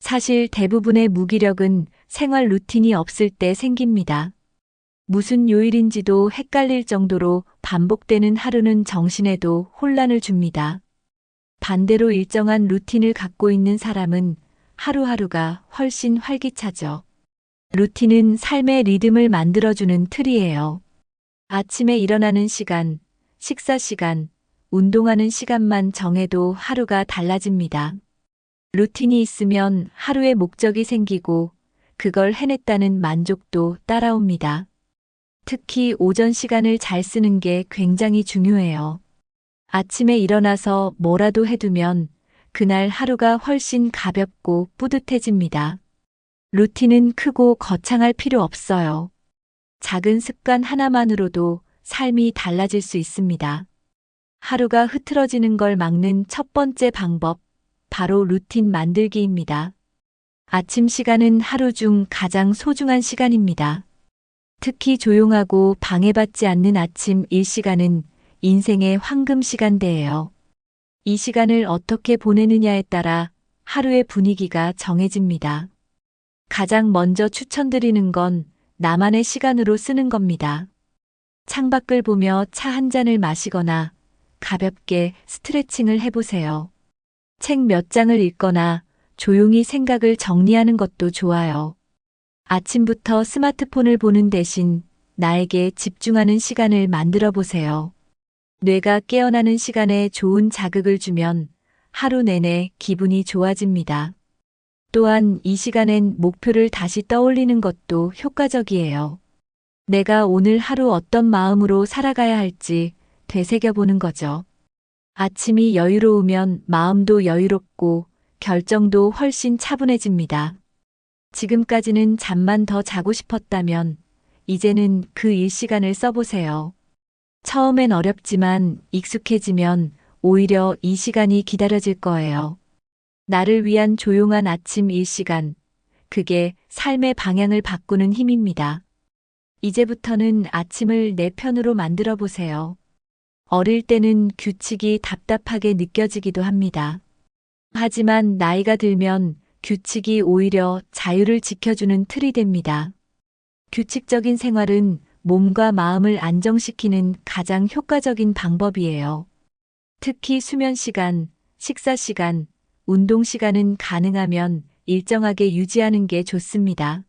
사실 대부분의 무기력은 생활 루틴이 없을 때 생깁니다. 무슨 요일인지도 헷갈릴 정도로 반복되는 하루는 정신에도 혼란을 줍니다. 반대로 일정한 루틴을 갖고 있는 사람은 하루하루가 훨씬 활기차죠. 루틴은 삶의 리듬을 만들어주는 틀이에요. 아침에 일어나는 시간, 식사 시간, 운동하는 시간만 정해도 하루가 달라집니다. 루틴이 있으면 하루의 목적이 생기고 그걸 해냈다는 만족도 따라옵니다. 특히 오전 시간을 잘 쓰는 게 굉장히 중요해요. 아침에 일어나서 뭐라도 해두면 그날 하루가 훨씬 가볍고 뿌듯해집니다. 루틴은 크고 거창할 필요 없어요. 작은 습관 하나만으로도 삶이 달라질 수 있습니다. 하루가 흐트러지는 걸 막는 첫 번째 방법, 바로 루틴 만들기입니다. 아침 시간은 하루 중 가장 소중한 시간입니다. 특히 조용하고 방해받지 않는 아침 1시간은 인생의 황금 시간대예요. 이 시간을 어떻게 보내느냐에 따라 하루의 분위기가 정해집니다. 가장 먼저 추천드리는 건 나만의 시간으로 쓰는 겁니다. 창밖을 보며 차 한 잔을 마시거나 가볍게 스트레칭을 해보세요. 책 몇 장을 읽거나 조용히 생각을 정리하는 것도 좋아요. 아침부터 스마트폰을 보는 대신 나에게 집중하는 시간을 만들어 보세요. 뇌가 깨어나는 시간에 좋은 자극을 주면 하루 내내 기분이 좋아집니다. 또한 이 시간엔 목표를 다시 떠올리는 것도 효과적이에요. 내가 오늘 하루 어떤 마음으로 살아가야 할지 되새겨보는 거죠. 아침이 여유로우면 마음도 여유롭고 결정도 훨씬 차분해집니다. 지금까지는 잠만 더 자고 싶었다면 이제는 그 일시간을 써보세요. 처음엔 어렵지만 익숙해지면 오히려 이 시간이 기다려질 거예요. 나를 위한 조용한 아침 일시간, 그게 삶의 방향을 바꾸는 힘입니다. 이제부터는 아침을 내 편으로 만들어 보세요. 어릴 때는 규칙이 답답하게 느껴지기도 합니다. 하지만 나이가 들면 규칙이 오히려 자유를 지켜주는 틀이 됩니다. 규칙적인 생활은 몸과 마음을 안정시키는 가장 효과적인 방법이에요. 특히 수면 시간, 식사 시간, 운동 시간은 가능하면 일정하게 유지하는 게 좋습니다.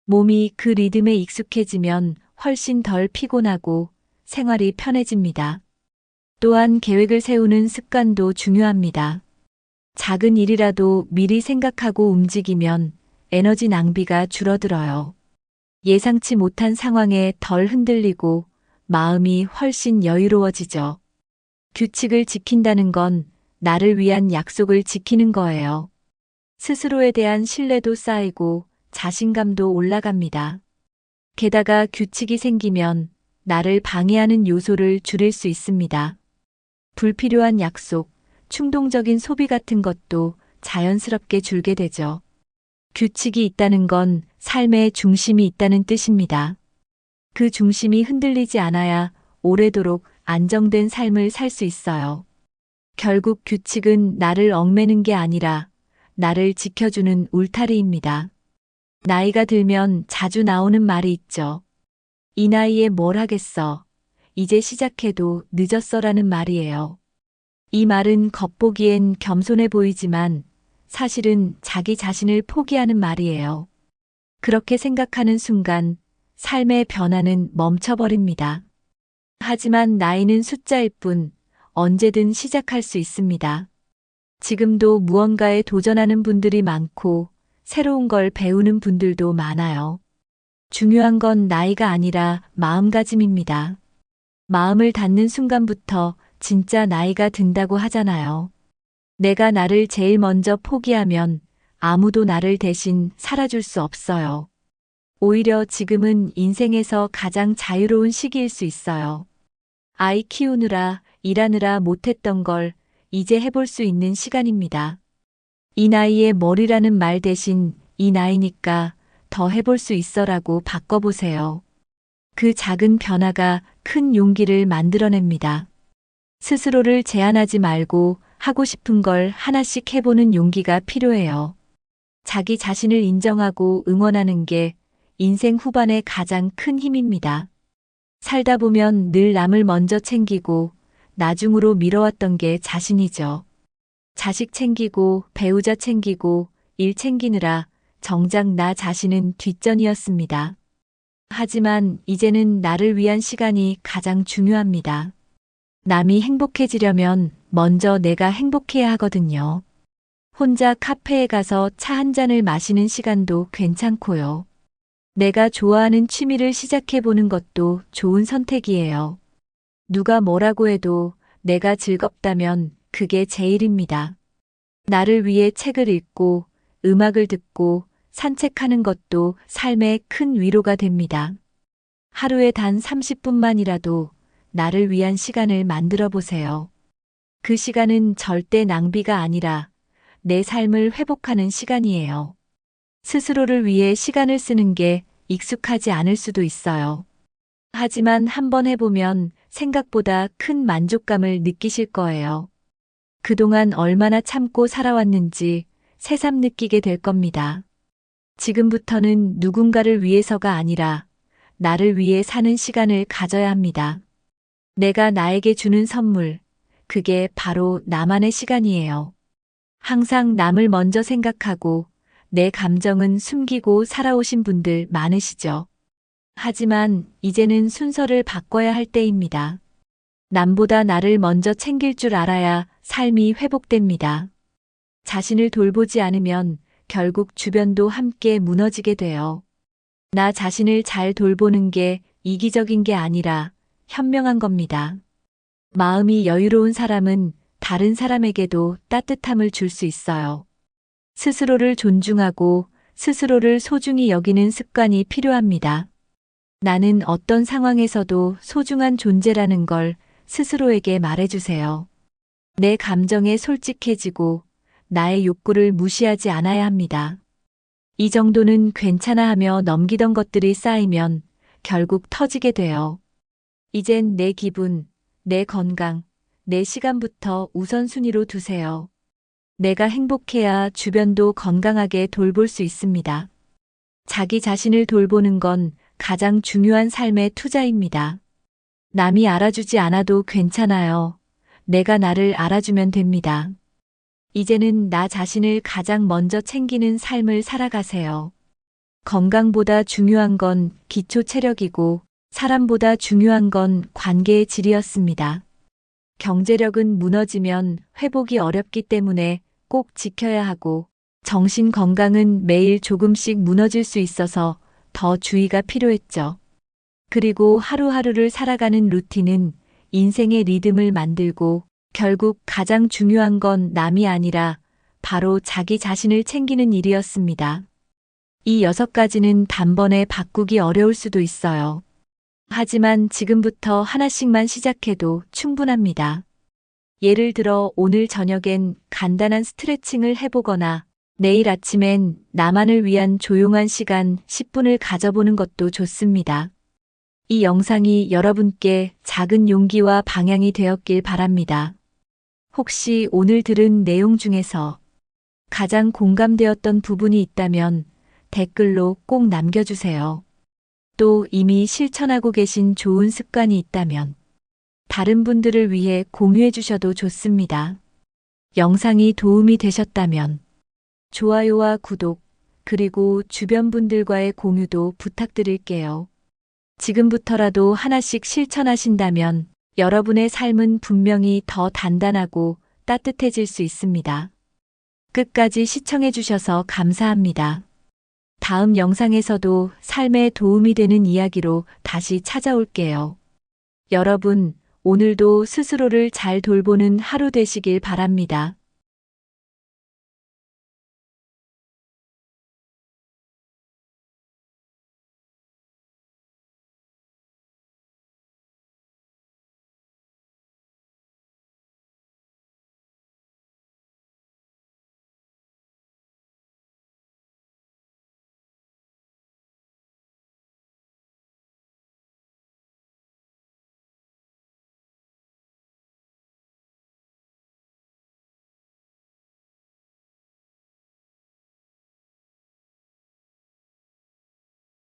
몸이 그 리듬에 익숙해지면 훨씬 덜 피곤하고 생활이 편해집니다. 또한 계획을 세우는 습관도 중요합니다. 작은 일이라도 미리 생각하고 움직이면 에너지 낭비가 줄어들어요. 예상치 못한 상황에 덜 흔들리고 마음이 훨씬 여유로워지죠. 규칙을 지킨다는 건 나를 위한 약속을 지키는 거예요. 스스로에 대한 신뢰도 쌓이고 자신감도 올라갑니다. 게다가 규칙이 생기면 나를 방해하는 요소를 줄일 수 있습니다. 불필요한 약속, 충동적인 소비 같은 것도 자연스럽게 줄게 되죠. 규칙이 있다는 건 삶의 중심이 있다는 뜻입니다. 그 중심이 흔들리지 않아야 오래도록 안정된 삶을 살 수 있어요. 결국 규칙은 나를 얽매는 게 아니라 나를 지켜주는 울타리입니다. 나이가 들면 자주 나오는 말이 있죠. 이 나이에 뭘 하겠어. 이제 시작해도 늦었어라는 말이에요. 이 말은 겉보기엔 겸손해 보이지만 사실은 자기 자신을 포기하는 말이에요. 그렇게 생각하는 순간 삶의 변화는 멈춰버립니다. 하지만 나이는 숫자일 뿐 언제든 시작할 수 있습니다. 지금도 무언가에 도전하는 분들이 많고 새로운 걸 배우는 분들도 많아요. 중요한 건 나이가 아니라 마음가짐입니다. 마음을 닫는 순간부터 진짜 나이가 든다고 하잖아요. 내가 나를 제일 먼저 포기하면 아무도 나를 대신 살아줄 수 없어요. 오히려 지금은 인생에서 가장 자유로운 시기일 수 있어요. 아이 키우느라 일하느라 못했던 걸 이제 해볼 수 있는 시간입니다. 이 나이에 머리라는 말 대신 이 나이니까 더 해볼 수 있어라고 바꿔보세요. 그 작은 변화가 큰 용기를 만들어냅니다. 스스로를 제한하지 말고 하고 싶은 걸 하나씩 해보는 용기가 필요해요. 자기 자신을 인정하고 응원하는 게 인생 후반의 가장 큰 힘입니다. 살다 보면 늘 남을 먼저 챙기고 나중으로 미뤄왔던 게 자신이죠. 자식 챙기고 배우자 챙기고 일 챙기느라 정작 나 자신은 뒷전이었습니다. 하지만 이제는 나를 위한 시간이 가장 중요합니다. 남이 행복해지려면 먼저 내가 행복해야 하거든요. 혼자 카페에 가서 차 한 잔을 마시는 시간도 괜찮고요. 내가 좋아하는 취미를 시작해보는 것도 좋은 선택이에요. 누가 뭐라고 해도 내가 즐겁다면 그게 제일입니다. 나를 위해 책을 읽고 음악을 듣고 산책하는 것도 삶의 큰 위로가 됩니다. 하루에 단 30분만이라도 나를 위한 시간을 만들어 보세요. 그 시간은 절대 낭비가 아니라 내 삶을 회복하는 시간이에요. 스스로를 위해 시간을 쓰는 게 익숙하지 않을 수도 있어요. 하지만 한번 해보면 생각보다 큰 만족감을 느끼실 거예요. 그동안 얼마나 참고 살아왔는지 새삼 느끼게 될 겁니다. 지금부터는 누군가를 위해서가 아니라 나를 위해 사는 시간을 가져야 합니다. 내가 나에게 주는 선물, 그게 바로 나만의 시간이에요. 항상 남을 먼저 생각하고 내 감정은 숨기고 살아오신 분들 많으시죠. 하지만 이제는 순서를 바꿔야 할 때입니다. 남보다 나를 먼저 챙길 줄 알아야 삶이 회복됩니다. 자신을 돌보지 않으면 결국 주변도 함께 무너지게 돼요. 나 자신을 잘 돌보는 게 이기적인 게 아니라 현명한 겁니다. 마음이 여유로운 사람은 다른 사람에게도 따뜻함을 줄 수 있어요. 스스로를 존중하고 스스로를 소중히 여기는 습관이 필요합니다. 나는 어떤 상황에서도 소중한 존재라는 걸 스스로에게 말해주세요. 내 감정에 솔직해지고 나의 욕구를 무시하지 않아야 합니다. 이 정도는 괜찮아 하며 넘기던 것들이 쌓이면 결국 터지게 돼요. 이젠 내 기분, 내 건강, 내 시간부터 우선순위로 두세요. 내가 행복해야 주변도 건강하게 돌볼 수 있습니다. 자기 자신을 돌보는 건 가장 중요한 삶의 투자입니다. 남이 알아주지 않아도 괜찮아요. 내가 나를 알아주면 됩니다. 이제는 나 자신을 가장 먼저 챙기는 삶을 살아가세요. 건강보다 중요한 건 기초 체력이고 사람보다 중요한 건 관계의 질이었습니다. 경제력은 무너지면 회복이 어렵기 때문에 꼭 지켜야 하고 정신 건강은 매일 조금씩 무너질 수 있어서 더 주의가 필요했죠. 그리고 하루하루를 살아가는 루틴은 인생의 리듬을 만들고 결국 가장 중요한 건 남이 아니라 바로 자기 자신을 챙기는 일이었습니다. 이 6가지는 단번에 바꾸기 어려울 수도 있어요. 하지만 지금부터 하나씩만 시작해도 충분합니다. 예를 들어 오늘 저녁엔 간단한 스트레칭을 해보거나 내일 아침엔 나만을 위한 조용한 시간 10분을 가져보는 것도 좋습니다. 이 영상이 여러분께 작은 용기와 방향이 되었길 바랍니다. 혹시 오늘 들은 내용 중에서 가장 공감되었던 부분이 있다면 댓글로 꼭 남겨주세요. 또 이미 실천하고 계신 좋은 습관이 있다면 다른 분들을 위해 공유해 주셔도 좋습니다. 영상이 도움이 되셨다면 좋아요와 구독, 그리고 주변 분들과의 공유도 부탁드릴게요. 지금부터라도 하나씩 실천하신다면 여러분의 삶은 분명히 더 단단하고 따뜻해질 수 있습니다. 끝까지 시청해 주셔서 감사합니다. 다음 영상에서도 삶에 도움이 되는 이야기로 다시 찾아올게요. 여러분, 오늘도 스스로를 잘 돌보는 하루 되시길 바랍니다.